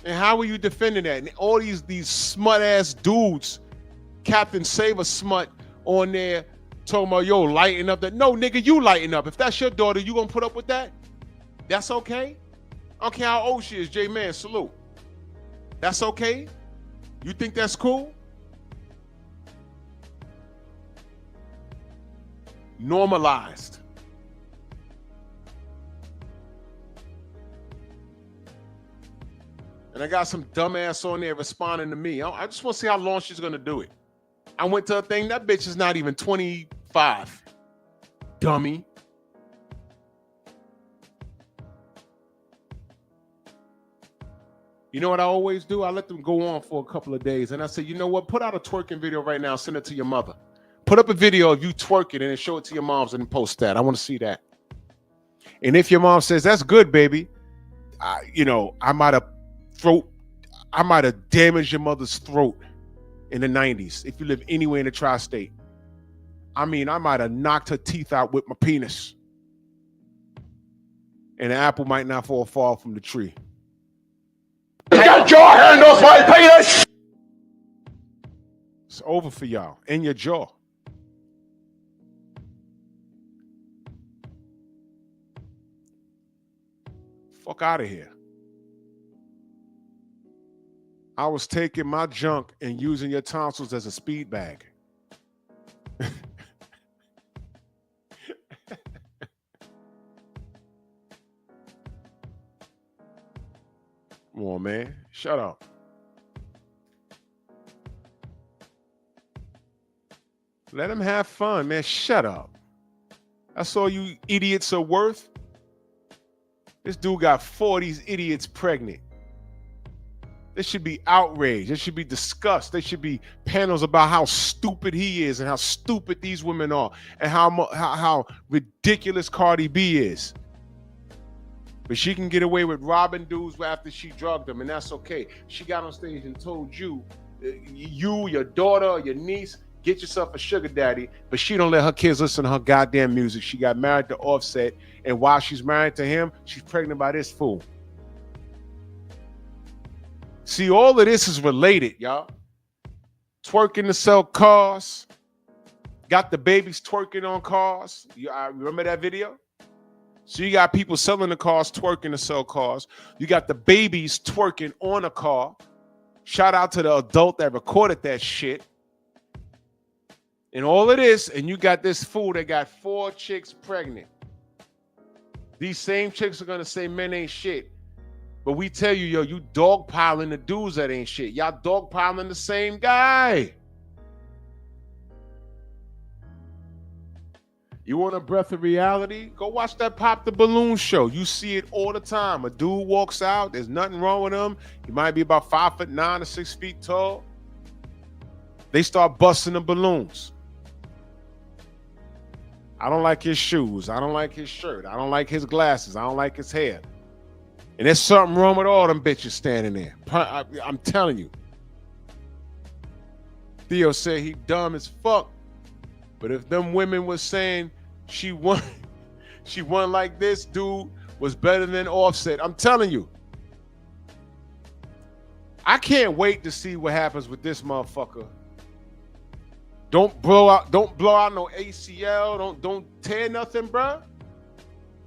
And how are you defending that? And all these smut ass dudes, Captain Saver smut on there talking about, yo, lighten up. That no, nigga, you lighten up. If that's your daughter, you gonna put up with that? That's okay? I don't care how old she is. J-Man, salute. That's okay? You think that's cool? Normalized. And I got some dumbass on there responding to me. I just want to see how long she's going to do it. I went to a thing. That bitch is not even 25. Dummy. You know what I always do? I let them go on for a couple of days. And I say, you know what? Put out a twerking video right now. Send it to your mother. Put up a video of you twerking and then show it to your moms and post that. I want to see that. And if your mom says, that's good, baby, I might have damaged your mother's throat in the 90s if you live anywhere in the tri-state. I mean, I might have knocked her teeth out with my penis. And the apple might not fall far from the tree. Get your hand off my penis! It's over for y'all. In your jaw. Fuck out of here. I was taking my junk and using your tonsils as a speed bag. Come on, man. Shut up. Let them have fun, man. Shut up. That's all you idiots are worth. This dude got 4 of these idiots pregnant. There should be outrage. There should be disgust. There should be panels about how stupid he is and how stupid these women are and how ridiculous Cardi B is. But she can get away with robbing dudes after she drugged them, and that's okay. She got on stage and told you, your daughter, your niece, get yourself a sugar daddy, but she don't let her kids listen to her goddamn music. She got married to Offset, and while she's married to him, she's pregnant by this fool. See, all of this is related, y'all. Twerking to sell cars. Got the babies twerking on cars. I remember that video? So you got people selling the cars, twerking to sell cars. You got the babies twerking on a car. Shout out to the adult that recorded that shit. And all of this, and you got this fool that got 4 chicks pregnant. These same chicks are going to say men ain't shit. But we tell you, yo, you dogpiling the dudes that ain't shit. Y'all dogpiling the same guy. You want a breath of reality? Go watch that Pop the Balloon show. You see it all the time. A dude walks out. There's nothing wrong with him. He might be about 5'9" or 6 feet tall. They start busting the balloons. I don't like his shoes. I don't like his shirt. I don't like his glasses. I don't like his hair. And there's something wrong with all them bitches standing there. I'm telling you. Theo said he dumb as fuck. But if them women was saying she won like this, dude was better than Offset. I'm telling you. I can't wait to see what happens with this motherfucker. Don't blow out no ACL. Don't tear nothing, bruh.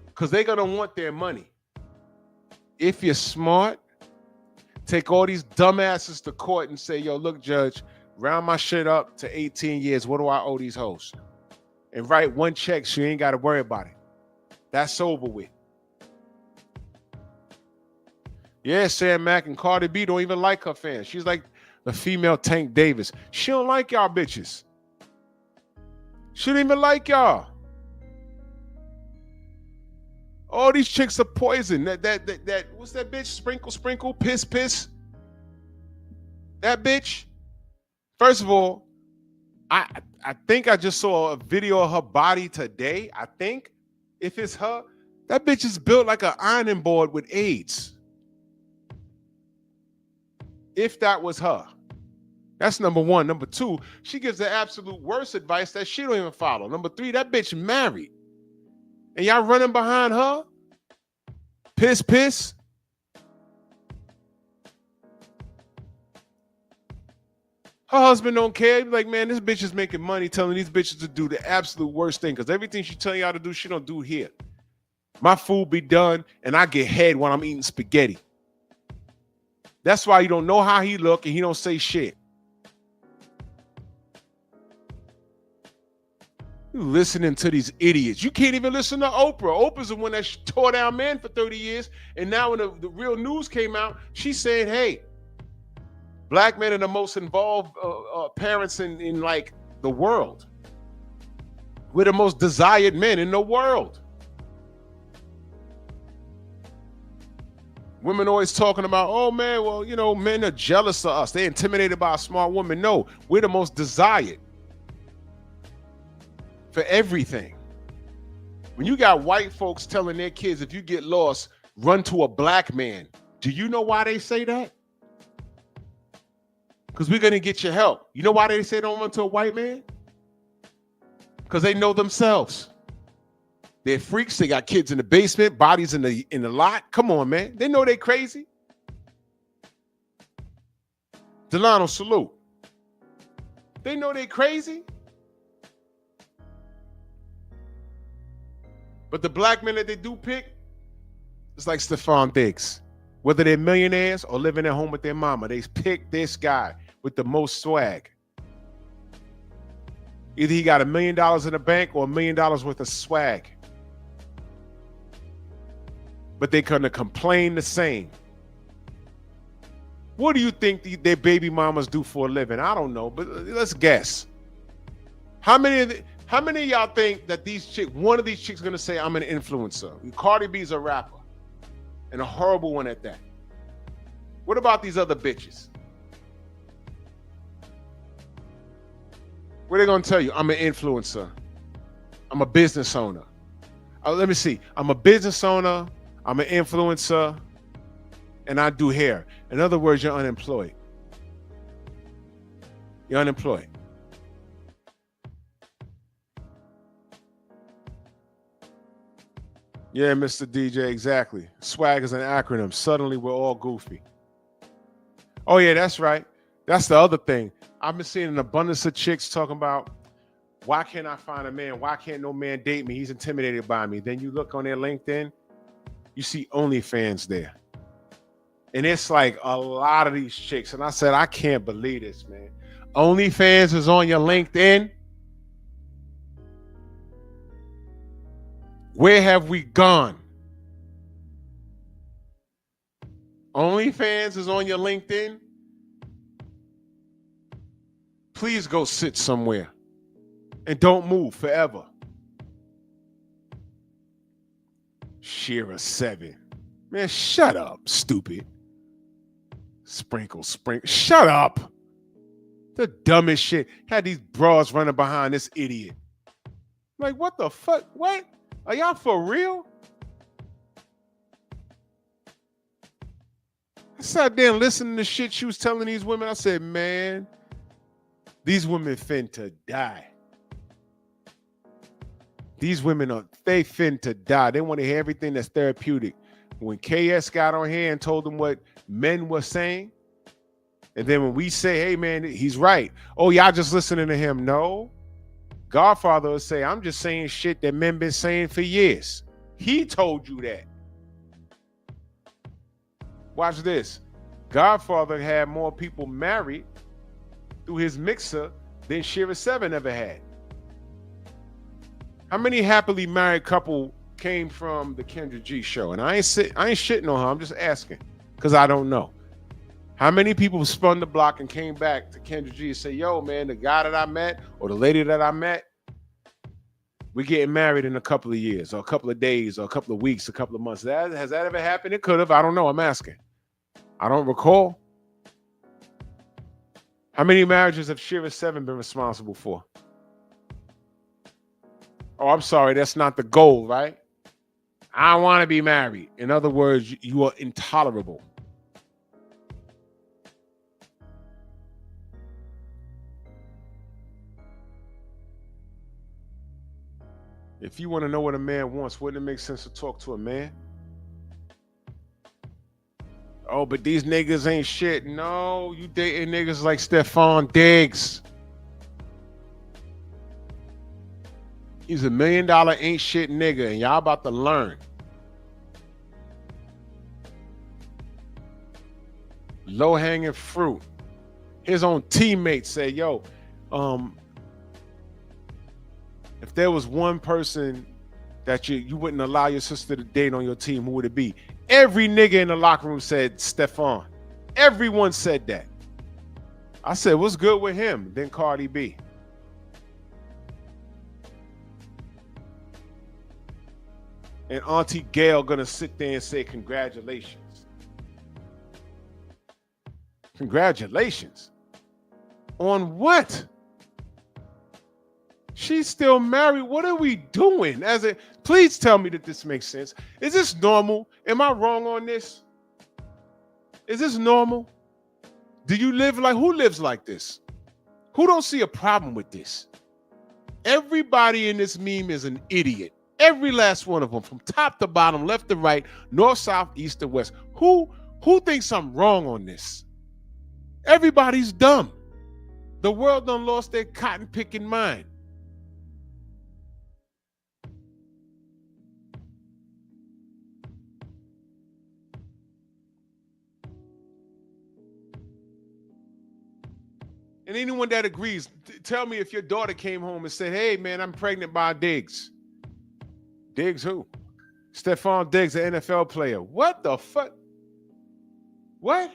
Because they're gonna want their money. If you're smart, take all these dumbasses to court and say, yo, look, judge, round my shit up to 18 years. What do I owe these hoes? And write one check so you ain't got to worry about it. That's over with. Yeah, Sam Mack and Cardi B don't even like her fans. She's like the female Tank Davis. She don't like y'all bitches. She don't even like y'all. All these chicks are poison. That what's that bitch? Sprinkle, piss. That bitch. First of all, I think I just saw a video of her body today. I think if it's her, that bitch is built like an ironing board with AIDS. If that was her. That's number one. Number two, she gives the absolute worst advice that she don't even follow. Number three, that bitch married. And y'all running behind her? Piss. Her husband don't care. He's like, man, this bitch is making money telling these bitches to do the absolute worst thing because everything she telling y'all to do, she don't do here. My food be done and I get head when I'm eating spaghetti. That's why you don't know how he look and he don't say shit. You listening to these idiots. You can't even listen to Oprah. Oprah's the one that tore down men for 30 years. And now when the real news came out, she's saying, hey, black men are the most involved parents in like the world. We're the most desired men in the world. Women always talking about, oh man, well, you know, men are jealous of us. They're intimidated by a smart woman. No, we're the most desired for everything. When you got white folks telling their kids, if you get lost, run to a black man. Do you know why they say that? Because we're going to get your help. You know why they say don't run to a white man? Because they know themselves. They're freaks. They got kids in the basement, bodies in the lot. Come on, man. They know they crazy. Delano, salute. They know they crazy. But the black men that they do pick, it's like Stephon Diggs. Whether they're millionaires or living at home with their mama, they pick this guy with the most swag. Either he got $1 million in the bank or $1 million worth of swag. But they're gonna complain the same. What do you think their baby mamas do for a living? I don't know, but let's guess. How many of y'all think that one of these chicks gonna say, I'm an influencer? Cardi B's a rapper. And a horrible one at that. What about these other bitches? What are they gonna tell you? I'm an influencer. I'm a business owner. Let me see. I'm a business owner. I'm an influencer. And I do hair. In other words, you're unemployed. You're unemployed. Yeah, Mr. DJ, exactly. Swag is an acronym. Suddenly, we're all goofy. Oh, yeah, that's right. That's the other thing. I've been seeing an abundance of chicks talking about, why can't I find a man? Why can't no man date me? He's intimidated by me. Then you look on their LinkedIn, you see OnlyFans there. And it's like a lot of these chicks. And I said, I can't believe this, man. OnlyFans is on your LinkedIn? Where have we gone? OnlyFans is on your LinkedIn? Please go sit somewhere and don't move forever. Shearer 7. Man, shut up, stupid. Sprinkle. Shut up. The dumbest shit. Had these bras running behind this idiot. Like, what the fuck? What? Are y'all for real? I sat there and listened to the shit she was telling these women. I said, man, these women finna die. These women they finna die. They want to hear everything that's therapeutic. When KS got on here and told them what men were saying, and then when we say, hey, man, he's right. Oh, y'all just listening to him. No. Godfather will say, I'm just saying shit that men been saying for years. He told you that. Watch this. Godfather had more people married through his mixer than Shearer 7 ever had. How many happily married couple came from the Kendra G show? And I ain't shitting on her. I'm just asking because I don't know. How many people spun the block and came back to Kendra G and say, yo, man, the guy that I met or the lady that I met, we're getting married in a couple of years or a couple of days or a couple of weeks, a couple of months. Has that ever happened? It could have. I don't know. I'm asking. I don't recall. How many marriages have Shearer 7 been responsible for? Oh, I'm sorry. That's not the goal, right? I want to be married. In other words, you are intolerable. If you want to know what a man wants, wouldn't it make sense to talk to a man? Oh, but these niggas ain't shit. No, you dating niggas like Stephon Diggs. He's $1 million ain't shit nigga, and y'all about to learn. Low-hanging fruit. His own teammates say, yo, if there was one person that you wouldn't allow your sister to date on your team, who would it be? Every nigga in the locker room said Stephon. Everyone said that. I said, what's good with him? Then Cardi B. And Auntie Gail gonna sit there and say, congratulations. Congratulations? On what? She's still married. What are we doing? Please tell me that this makes sense. Is this normal? Am I wrong on this? Is this normal? Do you live like, who lives like this? Who don't see a problem with this? Everybody in this meme is an idiot. Every last one of them, from top to bottom, left to right, north, south, east, and west. Who thinks I'm wrong on this? Everybody's dumb. The world done lost their cotton picking mind. And anyone that agrees, tell me if your daughter came home and said, hey, man, I'm pregnant by Diggs. Diggs who? Stephon Diggs, an NFL player. What the fuck? What?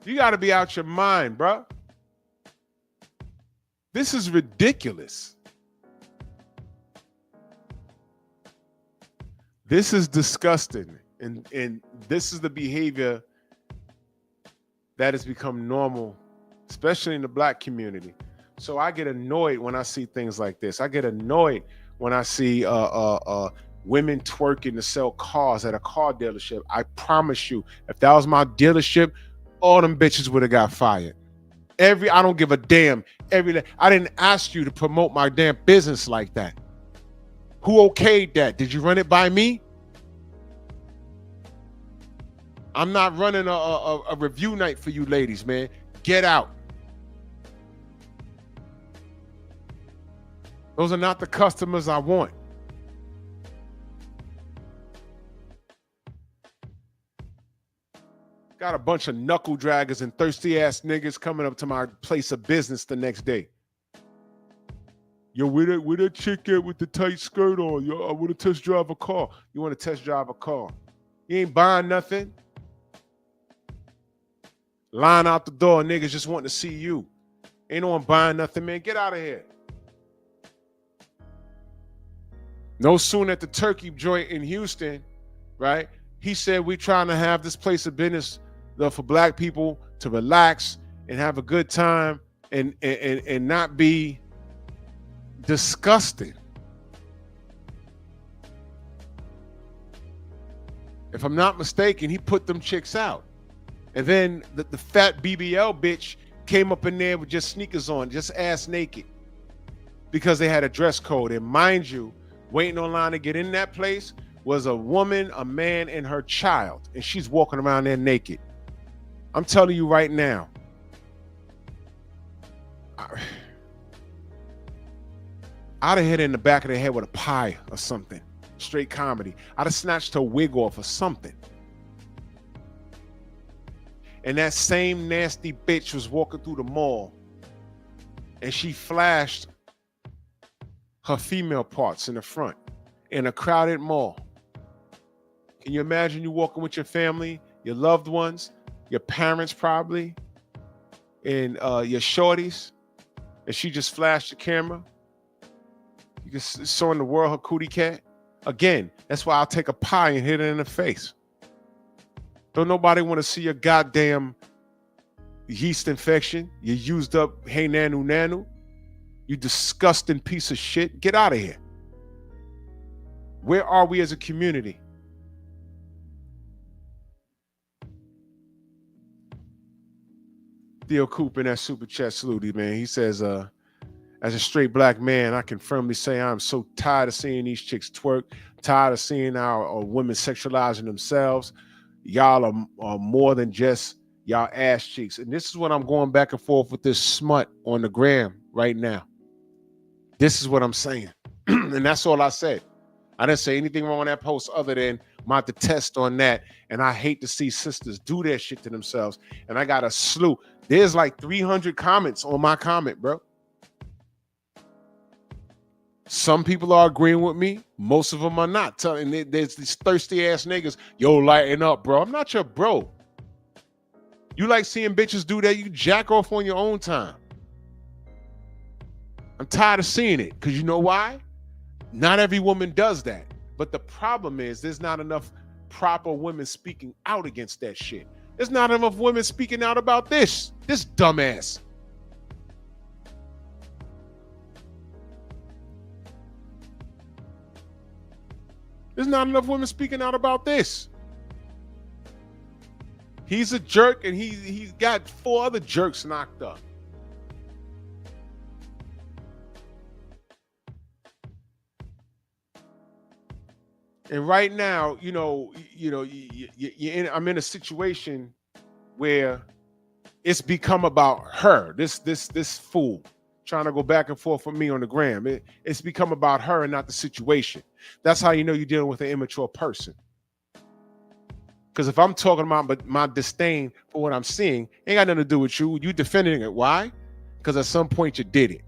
You got to be out your mind, bro. This is ridiculous. This is disgusting. And this is the behavior that has become normal, especially in the black community. So I get annoyed when I see things like this. I get annoyed when I see women twerking to sell cars at a car dealership. I promise you, if that was my dealership, all them bitches would have got fired. I don't give a damn. I didn't ask you to promote my damn business like that. Who okayed that? Did you run it by me? I'm not running a review night for you ladies, man. Get out. Those are not the customers I want. Got a bunch of knuckle draggers and thirsty ass niggas coming up to my place of business the next day. Yo, where that chick at with the tight skirt on? Yo, I want to test drive a car. You want to test drive a car? You ain't buying nothing. Line out the door, niggas just wanting to see you. Ain't no one buying nothing, man. Get out of here. No sooner at the turkey joint in Houston, right? He said, we trying to have this place of business for black people to relax and have a good time and not be disgusted. If I'm not mistaken, he put them chicks out. And then the fat BBL bitch came up in there with just sneakers on, just ass naked, because they had a dress code. And mind you, waiting online to get in that place was a woman, a man, and her child. And she's walking around there naked. I'm telling you right now, I'd have hit her in the back of the head with a pie or something. Straight comedy. I'd have snatched her wig off or something. And that same nasty bitch was walking through the mall and she flashed her female parts in the front in a crowded mall. Can you imagine you walking with your family, your loved ones, your parents probably, and your shorties, and she just flashed the camera? You can show in the world her cootie cat. Again, that's why I'll take a pie and hit it in the face. Don't nobody want to see your goddamn yeast infection. You used up hey nanu nanu. You disgusting piece of shit. Get out of here. Where are we as a community? Theo Coop in that super chat salute, man. He says, as a straight black man, I can firmly say I'm so tired of seeing these chicks twerk, tired of seeing our women sexualizing themselves. Y'all are more than just y'all ass cheeks. And this is what I'm going back and forth with this smut on the gram right now. This is what I'm saying. And that's all I said. I didn't say anything wrong on that post other than my detest on that. And I hate to see sisters do that shit to themselves. And I got a slew. There's like 300 comments on my comment, bro. Some people are agreeing with me. Most of them are not. There's these thirsty ass niggas. Yo, lighten up, bro. I'm not your bro. You like seeing bitches do that? You jack off on your own time. I'm tired of seeing it. Because you know why? Not every woman does that. But the problem is there's not enough proper women speaking out against that shit. There's not enough women speaking out about this dumbass. There's not enough women speaking out about this. He's a jerk and he's got 4 other jerks knocked up. And right now, I'm in a situation where it's become about her. This fool trying to go back and forth with me on the gram. It's become about her and not the situation. That's how you know you're dealing with an immature person. Because if I'm talking about my disdain for what I'm seeing, ain't got nothing to do with you. You defending it. Why? Because at some point you did it.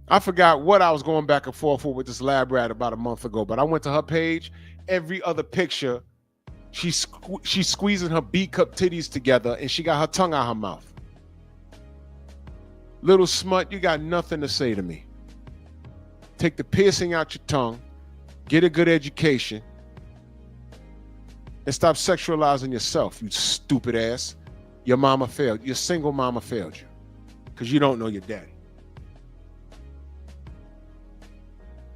I forgot what I was going back and forth with this lab rat about a month ago, but I went to her page. Every other picture, she's squeezing her B-cup titties together and she got her tongue out her mouth. Little smut, you got nothing to say to me. Take the piercing out your tongue, get a good education, and stop sexualizing yourself, you stupid ass. Your mama failed. Your single mama failed you because you don't know your daddy.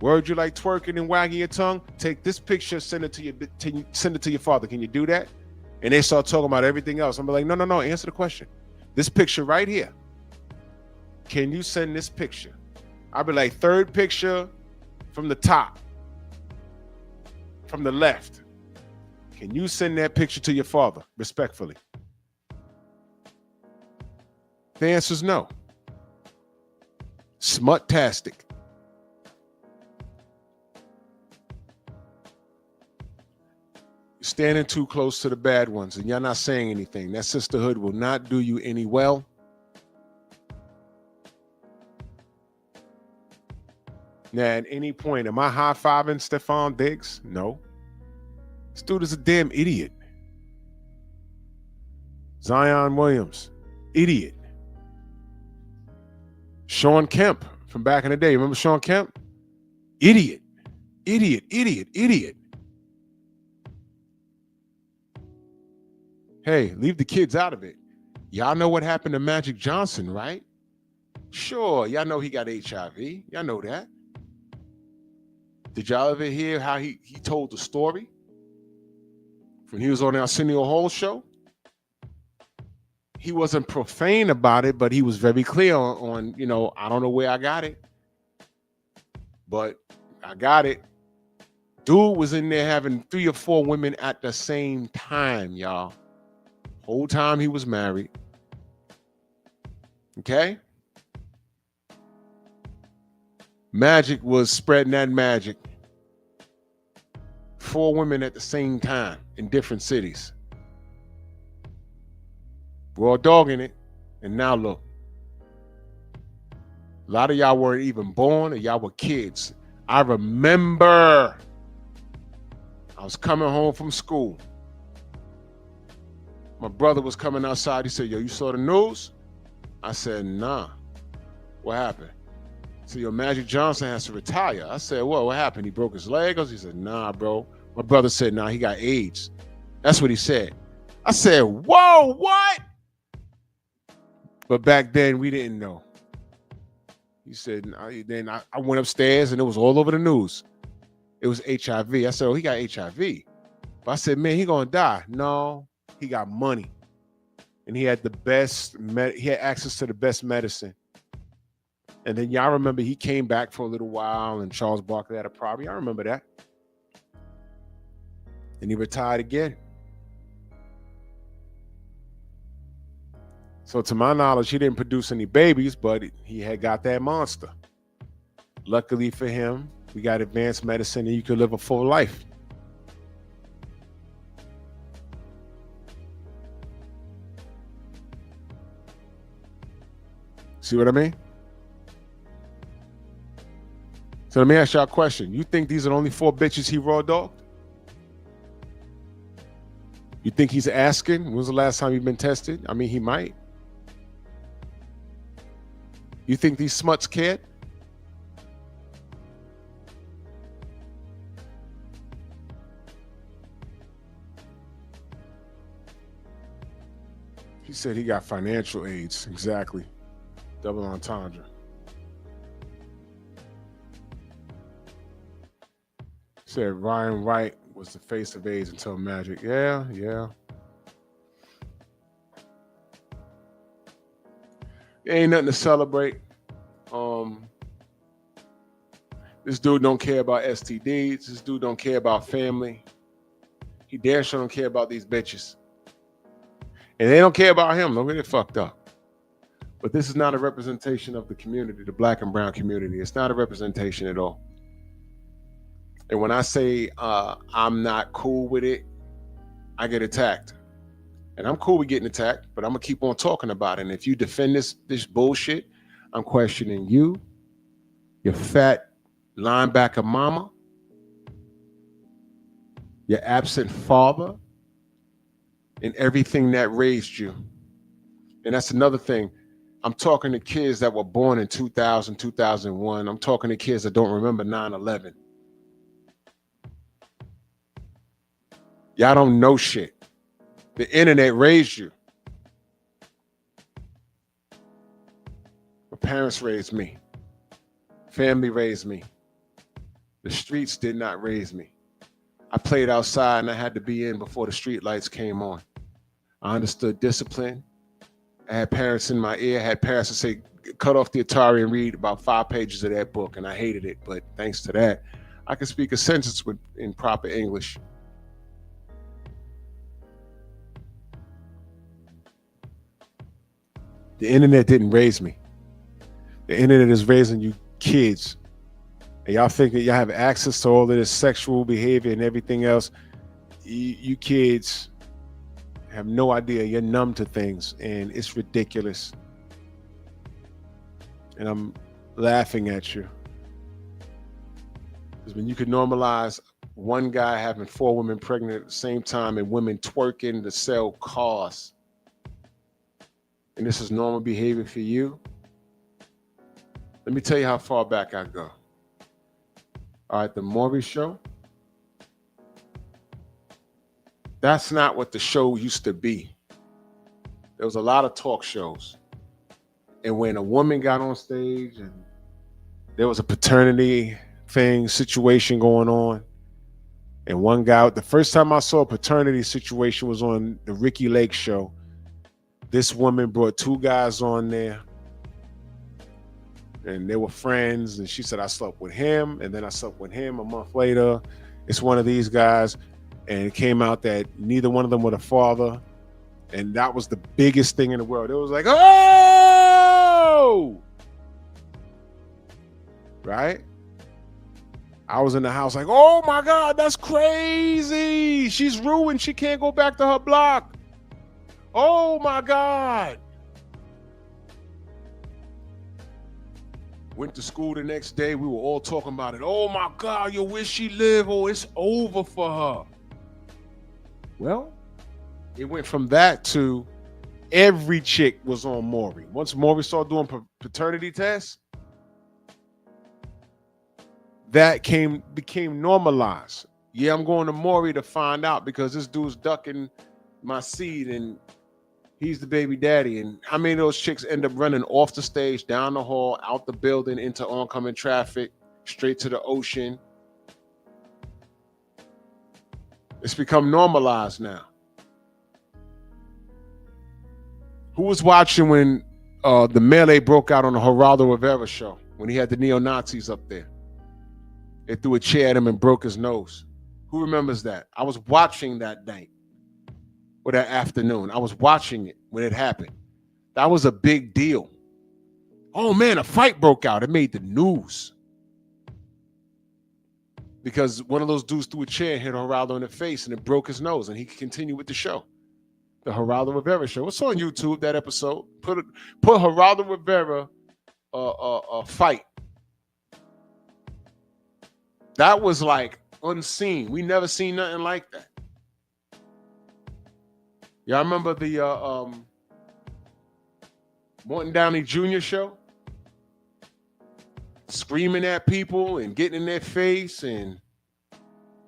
Word, you like twerking and wagging your tongue? Take this picture, send it to your father. Can you do that? And they start talking about everything else. I'm like, no. Answer the question. This picture right here. Can you send this picture? I'll be like, 3rd picture from the top, from the left. Can you send that picture to your father, respectfully? The answer is no. Smut-tastic. Standing too close to the bad ones and you're not saying anything. That sisterhood will not do you any well. Now, at any point, am I high-fiving Stephon Diggs? No. This dude is a damn idiot. Zion Williams, idiot. Sean Kemp from back in the day. Remember Sean Kemp? Idiot, idiot, idiot, idiot. Hey, leave the kids out of it. Y'all know what happened to Magic Johnson, right? Sure, y'all know he got HIV. Y'all know that. Did y'all ever hear how he told the story when he was on the Arsenio Hall show? He wasn't profane about it, but he was very clear on I don't know where I got it, but I got it. Dude was in there having 3 or 4 women at the same time, y'all. Whole time he was married. Okay? Magic was spreading that magic. 4 women at the same time in different cities. We're all dogging it. And now look. A lot of y'all weren't even born, or y'all were kids. I remember I was coming home from school. My brother was coming outside. He said, yo, you saw the news? I said, nah. What happened? He said, yo, Magic Johnson has to retire. I said, well, what happened? He broke his leg? He said, nah, bro. My brother said, nah, he got AIDS. That's what he said. I said, whoa, what? But back then, we didn't know. He said, then I went upstairs and it was all over the news. It was HIV. I said, oh, he got HIV. But I said, man, he gonna die. No, he got money. And he had the best, he had access to the best medicine. And then y'all remember he came back for a little while and Charles Barkley had a problem. Y'all remember that. And he retired again. So to my knowledge, he didn't produce any babies, but he had got that monster. Luckily for him, we got advanced medicine and you could live a full life. See what I mean? So let me ask y'all a question. You think these are the only 4 bitches he raw dogged? You think he's asking, when was the last time you've been tested? I mean, he might. You think these smuts cared? He said he got financial aids. Exactly. Double entendre. Said Ryan Wright was the face of AIDS until Magic. Yeah. Ain't nothing to celebrate. This dude don't care about STDs. This dude don't care about family. He damn sure don't care about these bitches. And they don't care about him. Don't get it fucked up. But this is not a representation of the community, the black and brown community. It's not a representation at all. And when I say I'm not cool with it, I get attacked. And I'm cool with getting attacked, but I'm going to keep on talking about it. And if you defend this bullshit, I'm questioning you, your fat linebacker mama, your absent father, and everything that raised you. And that's another thing. I'm talking to kids that were born in 2000, 2001. I'm talking to kids that don't remember 9/11. Y'all don't know shit. The internet raised you. My parents raised me. Family raised me. The streets did not raise me. I played outside and I had to be in before the street lights came on. I understood discipline. I had parents in my ear. I had parents that say, cut off the Atari and read about 5 pages of that book. And I hated it. But thanks to that, I could speak a sentence in proper English. The internet didn't raise me. The internet is raising you kids. And y'all think that y'all have access to all of this sexual behavior and everything else. You kids have no idea. You're numb to things and it's ridiculous. And I'm laughing at you. Because when you could normalize one guy having 4 women pregnant at the same time and women twerking to sell cars, and this is normal behavior for you, let me tell you how far back I go. All right, the Maury Show. That's not what the show used to be. There was a lot of talk shows. And when a woman got on stage and there was a paternity situation going on, and one guy, the first time I saw a paternity situation was on the Ricky Lake show. This woman brought two guys on there, and they were friends, and she said, I slept with him, and then I slept with him a month later. It's one of these guys, and it came out that neither one of them were the father, and that was the biggest thing in the world. It was like, oh! Right? I was in the house like, oh my God, that's crazy. She's ruined. She can't go back to her block. Oh my God. Went to school the next day. We were all talking about it. Oh my God, you wish she lived. Oh, it's over for her. Well, it went from that to every chick was on Maury. Once Maury started doing paternity tests, that became normalized. Yeah, I'm going to Maury to find out because this dude's ducking my seed and he's the baby daddy. And how many of those chicks end up running off the stage, down the hall, out the building, into oncoming traffic, straight to the ocean? It's become normalized now. Who was watching when the melee broke out on the Geraldo Rivera show, when he had the neo-Nazis up there? They threw a chair at him and broke his nose. Who remembers that? I was watching that night or that afternoon. I was watching it when it happened. That was a big deal. Oh man, a fight broke out. It made the news. Because one of those dudes threw a chair and hit Geraldo in the face and it broke his nose, and he could continue with the show. The Geraldo Rivera show. It's on YouTube, that episode. Put Geraldo Rivera fight. That was like unseen. We never seen nothing like that. Y'all remember the Morton Downey Jr. show? Screaming at people and getting in their face and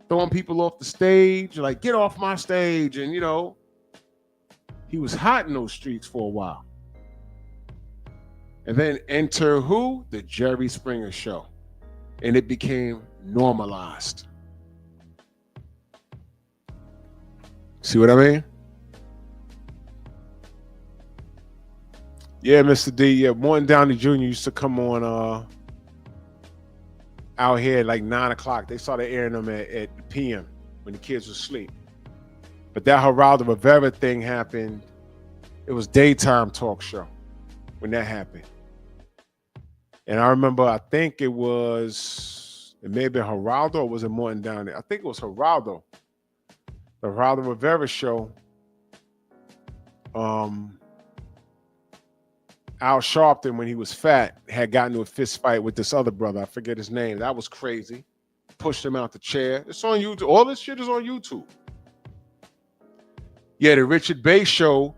throwing people off the stage, like, get off my stage. And, you know, he was hot in those streets for a while. And then enter who? The Jerry Springer show. And it became normalized. See what I mean? Yeah, Mr. D. Yeah, Morton Downey Jr. used to come on out here at like 9 o'clock. They started airing them at PM when the kids were asleep. But that Geraldo Rivera thing happened. It was daytime talk show when that happened. And I remember, I think it may have been Geraldo, or was it Morton Downey? I think it was Geraldo. The Geraldo Rivera show. Al Sharpton, when he was fat, had gotten into a fist fight with this other brother. I forget his name. That was crazy. Pushed him out the chair. It's on YouTube. All this shit is on YouTube. Yeah, the Richard Bay show,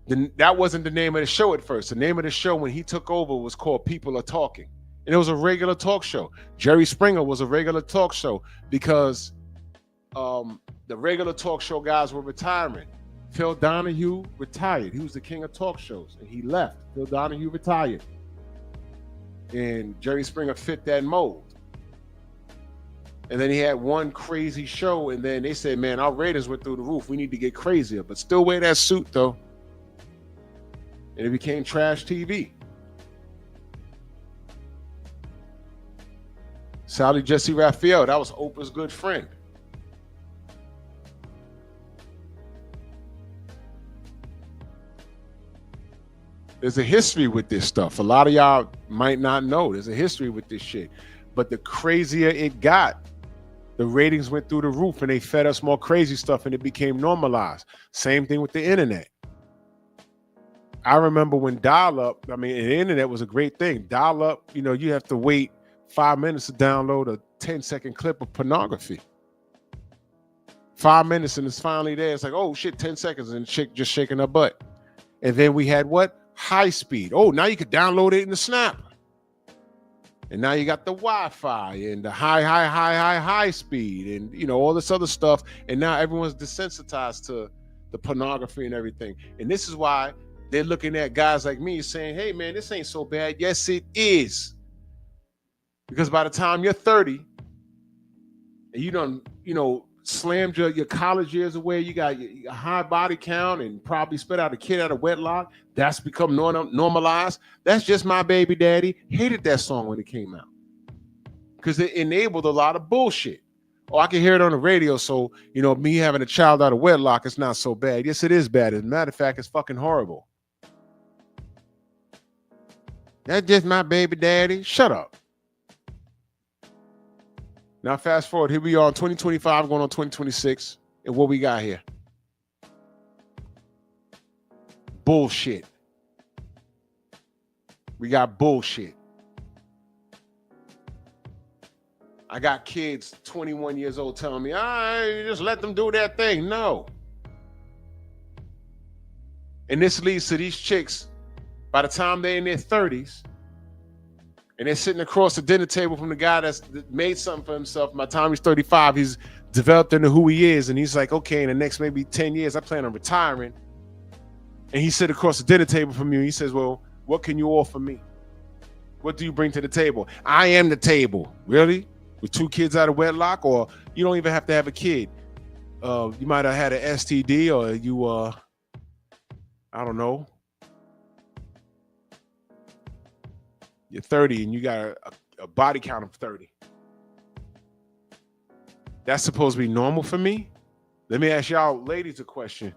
that wasn't the name of the show at first. The name of the show when he took over was called People Are Talking. And it was a regular talk show. Jerry Springer was a regular talk show because the regular talk show guys were retiring. Phil Donahue retired. He was the king of talk shows, and he left. Phil Donahue retired. And Jerry Springer fit that mold. And then he had one crazy show, and then they said, man, our ratings went through the roof. We need to get crazier, but still wear that suit, though. And it became trash TV. Sally Jesse Raphael, that was Oprah's good friend. There's a history with this stuff. A lot of y'all might not know. There's a history with this shit. But the crazier it got, the ratings went through the roof and they fed us more crazy stuff and it became normalized. Same thing with the internet. I remember when dial-up, the internet was a great thing. Dial-up, you have to wait 5 minutes to download a 10-second clip of pornography. 5 minutes and it's finally there. It's like, oh shit, 10 seconds and chick just shaking her butt. And then we had what? High speed. Oh, now you could download it in the snap. And now you got the Wi-Fi and the high speed and, you know, all this other stuff. And now everyone's desensitized to the pornography and everything. And this is why they're looking at guys like me saying, hey, man, this ain't so bad. Yes, it is. Because by the time you're 30 and you done, you know, slammed your college years away, you got your high body count and probably spit out a kid out of wedlock, that's become normalized. That's Just My Baby Daddy. Hated that song when it came out because it enabled a lot of bullshit. Oh, I can hear it on the radio, so, you know, me having a child out of wedlock, it's not so bad. Yes, it is bad. As a matter of fact, it's fucking horrible. That's Just My Baby Daddy. Shut up. Now, fast forward. Here we are in 2025 going on 2026. And what we got here? Bullshit. We got bullshit. I got kids 21 years old telling me, just let them do their thing. No. And this leads to these chicks, by the time they're in their 30s, and they're sitting across the dinner table from the guy that's made something for himself. By the time he's 35, he's developed into who he is. And he's like, okay, in the next maybe 10 years, I plan on retiring. And he sit across the dinner table from you. And he says, well, what can you offer me? What do you bring to the table? I am the table. Really? With 2 kids out of wedlock? Or you don't even have to have a kid. You might have had an STD, or you, I don't know. You're 30 and you got a body count of 30. That's supposed to be normal for me? Let me ask y'all ladies a question.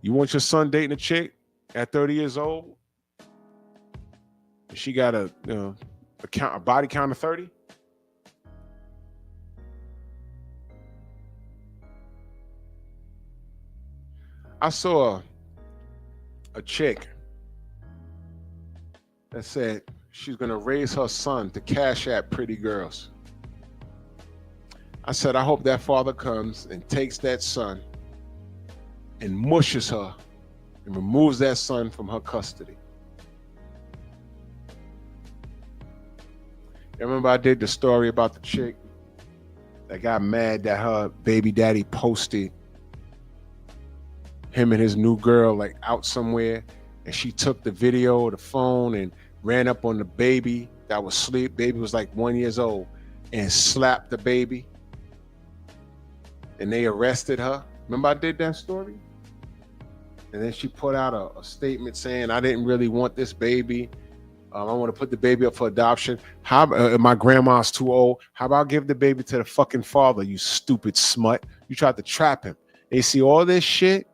You want your son dating a chick at 30 years old? She got a body count of 30? I saw a chick that said she's going to raise her son to cash at pretty girls. I said, I hope that father comes and takes that son and mushes her and removes that son from her custody. You remember I did the story about the chick that got mad that her baby daddy posted him and his new girl like out somewhere, and she took the video, the phone, and ran up on the baby that was asleep. Baby was like 1 year old, and slapped the baby. And they arrested her. Remember I did that story? And then she put out a statement saying, I didn't really want this baby. I want to put the baby up for adoption. How my grandma's too old. How about give the baby to the fucking father, you stupid smut? You tried to trap him. And you see, all this shit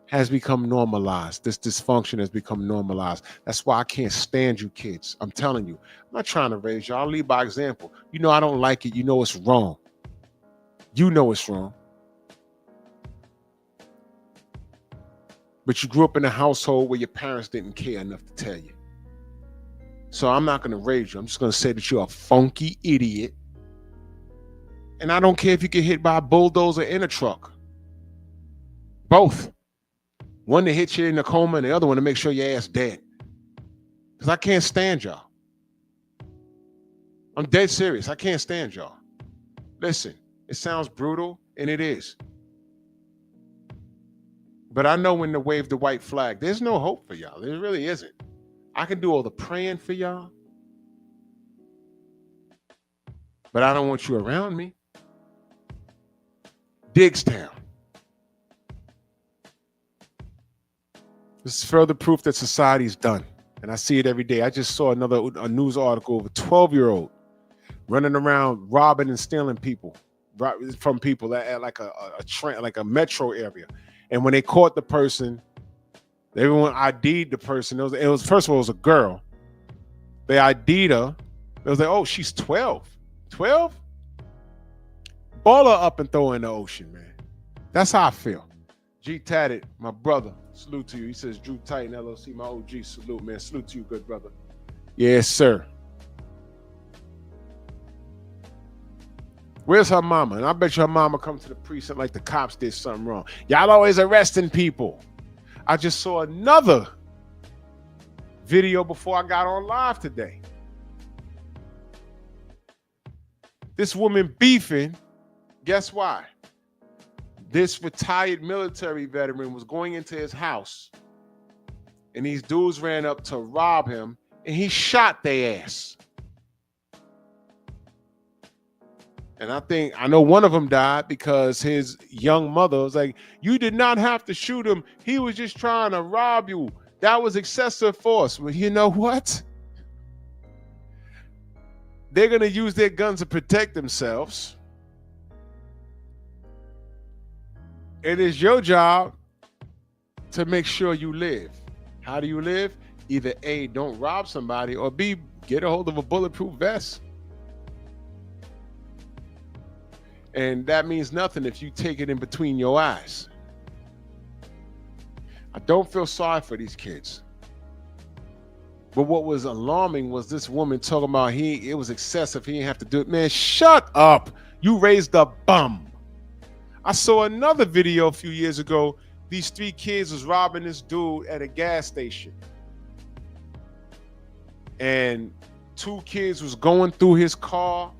has become normalized. This dysfunction has become normalized. That's why I can't stand you kids. I'm telling you. I'm not trying to raise you. I'll lead by example. You know I don't like it. You know it's wrong. You know it's wrong. But you grew up in a household where your parents didn't care enough to tell you. So I'm not going to raise you. I'm just going to say that you're a funky idiot. And I don't care if you get hit by a bulldozer in a truck. Both. One to hit you in a coma and the other one to make sure your ass dead. Because I can't stand y'all. I'm dead serious. I can't stand y'all. Listen, it sounds brutal, and it is. But I know when to wave the white flag. There's no hope for y'all. There really isn't. I can do all the praying for y'all, but I don't want you around me. DIGGSTOWN. This is further proof that society's done. And I see it every day. I just saw a news article of a 12-year-old running around robbing and stealing people from people at like a train, like a metro area. And when they caught the person, everyone ID'd the person. It was first of all, it was a girl. They ID'd her. It was like, oh, she's 12. 12? Ball her up and throw her in the ocean, man. That's how I feel. G Tatted, my brother, salute to you. He says, Drew Titan, LLC, my OG, salute, man. Salute to you, good brother. Yes, sir. Where's her mama? And I bet you her mama come to the precinct like the cops did something wrong. Y'all always arresting people. I just saw another video before I got on live today. This woman beefing, guess why? This retired military veteran was going into his house and these dudes ran up to rob him and he shot their ass. And I know one of them died because his young mother was like, you did not have to shoot him. He was just trying to rob you. That was excessive force. Well, you know what? They're going to use their guns to protect themselves. It is your job to make sure you live. How do you live? Either A, don't rob somebody, or B, get a hold of a bulletproof vest. And that means nothing if you take it in between your eyes. I don't feel sorry for these kids. But what was alarming was this woman talking about it was excessive. He didn't have to do it. Man, shut up. You raised a bum. I saw another video a few years ago. These 3 kids was robbing this dude at a gas station. And 2 kids was going through his car.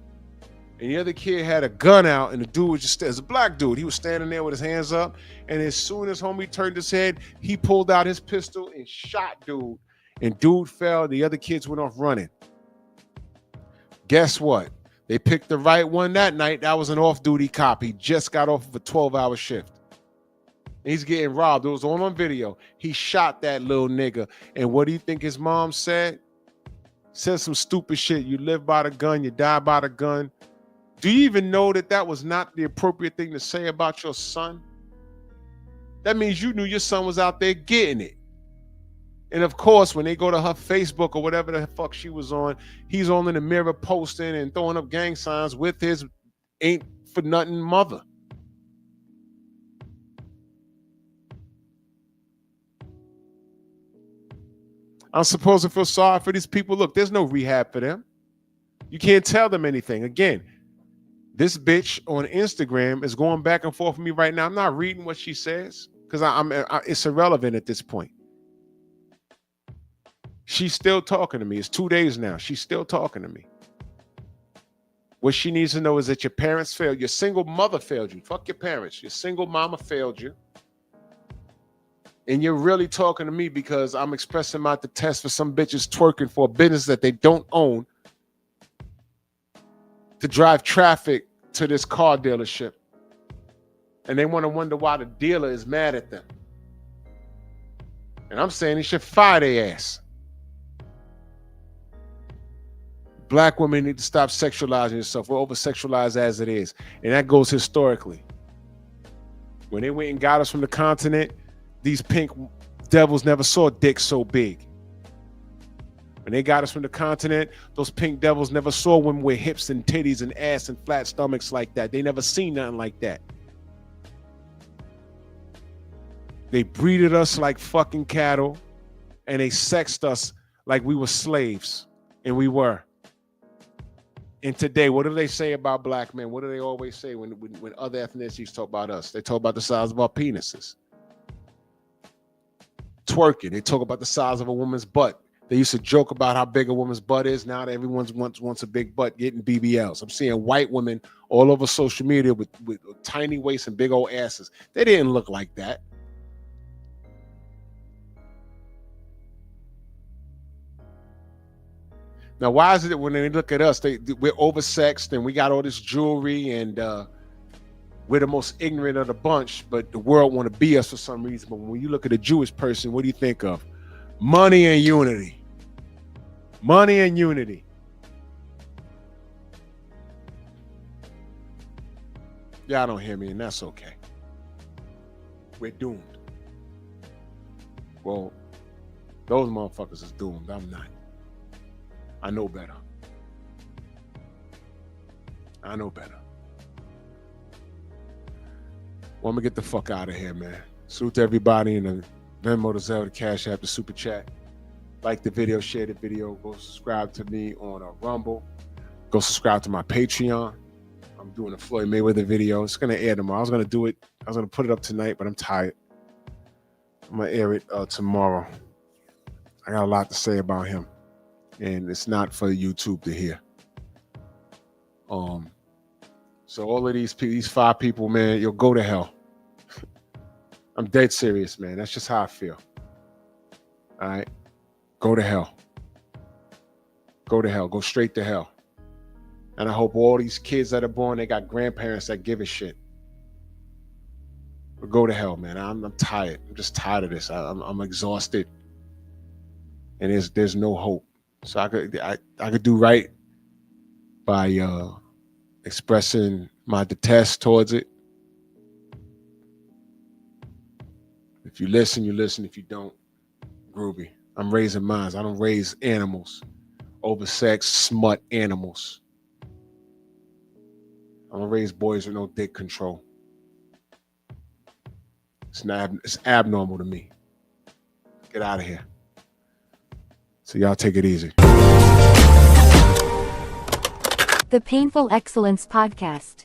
And the other kid had a gun out, and the dude was just, as a black dude, he was standing there with his hands up. And as soon as homie turned his head, he pulled out his pistol and shot dude. And dude fell. The other kids went off running. Guess what? They picked the right one that night. That was an off-duty cop. He just got off of a 12-hour shift. And he's getting robbed. It was all on video. He shot that little nigga. And what do you think his mom said? Said some stupid shit. You live by the gun, you die by the gun. Do you even know that that was not the appropriate thing to say about your son? That means you knew your son was out there getting it. And of course, when they go to her Facebook or whatever the fuck she was on, he's on in the mirror posting and throwing up gang signs with his ain't for nothing mother. I'm supposed to feel sorry for these people. Look, there's no rehab for them. You can't tell them anything. Again, this bitch on Instagram is going back and forth with me right now. I'm not reading what she says because it's irrelevant at this point. She's still talking to me. It's 2 days now. She's still talking to me. What she needs to know is that your parents failed. Your single mother failed you. Fuck your parents. Your single mama failed you. And you're really talking to me because I'm expressing my detest for some bitches twerking for a business that they don't own to drive traffic to this car dealership. And they want to wonder why the dealer is mad at them. And I'm saying he should fire their ass. Black women need to stop sexualizing yourself. We're over-sexualized as it is. And that goes historically. When they went and got us from the continent, these pink devils never saw dicks so big. When they got us from the continent, those pink devils never saw women with hips and titties and ass and flat stomachs like that. They never seen nothing like that. They breeded us like fucking cattle, and they sexed us like we were slaves, and we were. And today, what do they say about black men? What do they always say when other ethnicities talk about us? They talk about the size of our penises. Twerking, they talk about the size of a woman's butt. They used to joke about how big a woman's butt is. Now that everyone wants a big butt, getting BBLs. I'm seeing white women all over social media with tiny waists and big old asses. They didn't look like that. Now, why is it that when they look at us, we're oversexed and we got all this jewelry and we're the most ignorant of the bunch, but the world want to be us for some reason. But when you look at a Jewish person, what do you think of? Money and unity. Money and unity. Y'all don't hear me, and that's okay. We're doomed. Well, those motherfuckers is doomed. I'm not. I know better. I know better. Well, I'm gonna get the fuck out of here, man. Salute to everybody in the Venmo, the Zelle, the Cash App, the Super Chat. Like the video, share the video. Go subscribe to me on Rumble. Go subscribe to my Patreon. I'm doing a Floyd Mayweather video. It's gonna air tomorrow. I was gonna put it up tonight, but I'm tired. I'm gonna air it tomorrow. I got a lot to say about him, and it's not for YouTube to hear. So all of these 5 people, man, you'll go to hell. I'm dead serious, man. That's just how I feel. All right, go to hell. Go to hell. Go straight to hell. And I hope all these kids that are born, they got grandparents that give a shit. But go to hell, man. I'm tired. I'm just tired of this. I'm exhausted, and there's no hope. So I could do right by expressing my detest towards it. If you listen, you listen. If you don't, groovy. I'm raising mines. I don't raise animals, oversexed, smut animals. I'm gonna raise boys with no dick control. It's abnormal to me. Get out of here. So y'all take it easy. The Painful Excellence Podcast.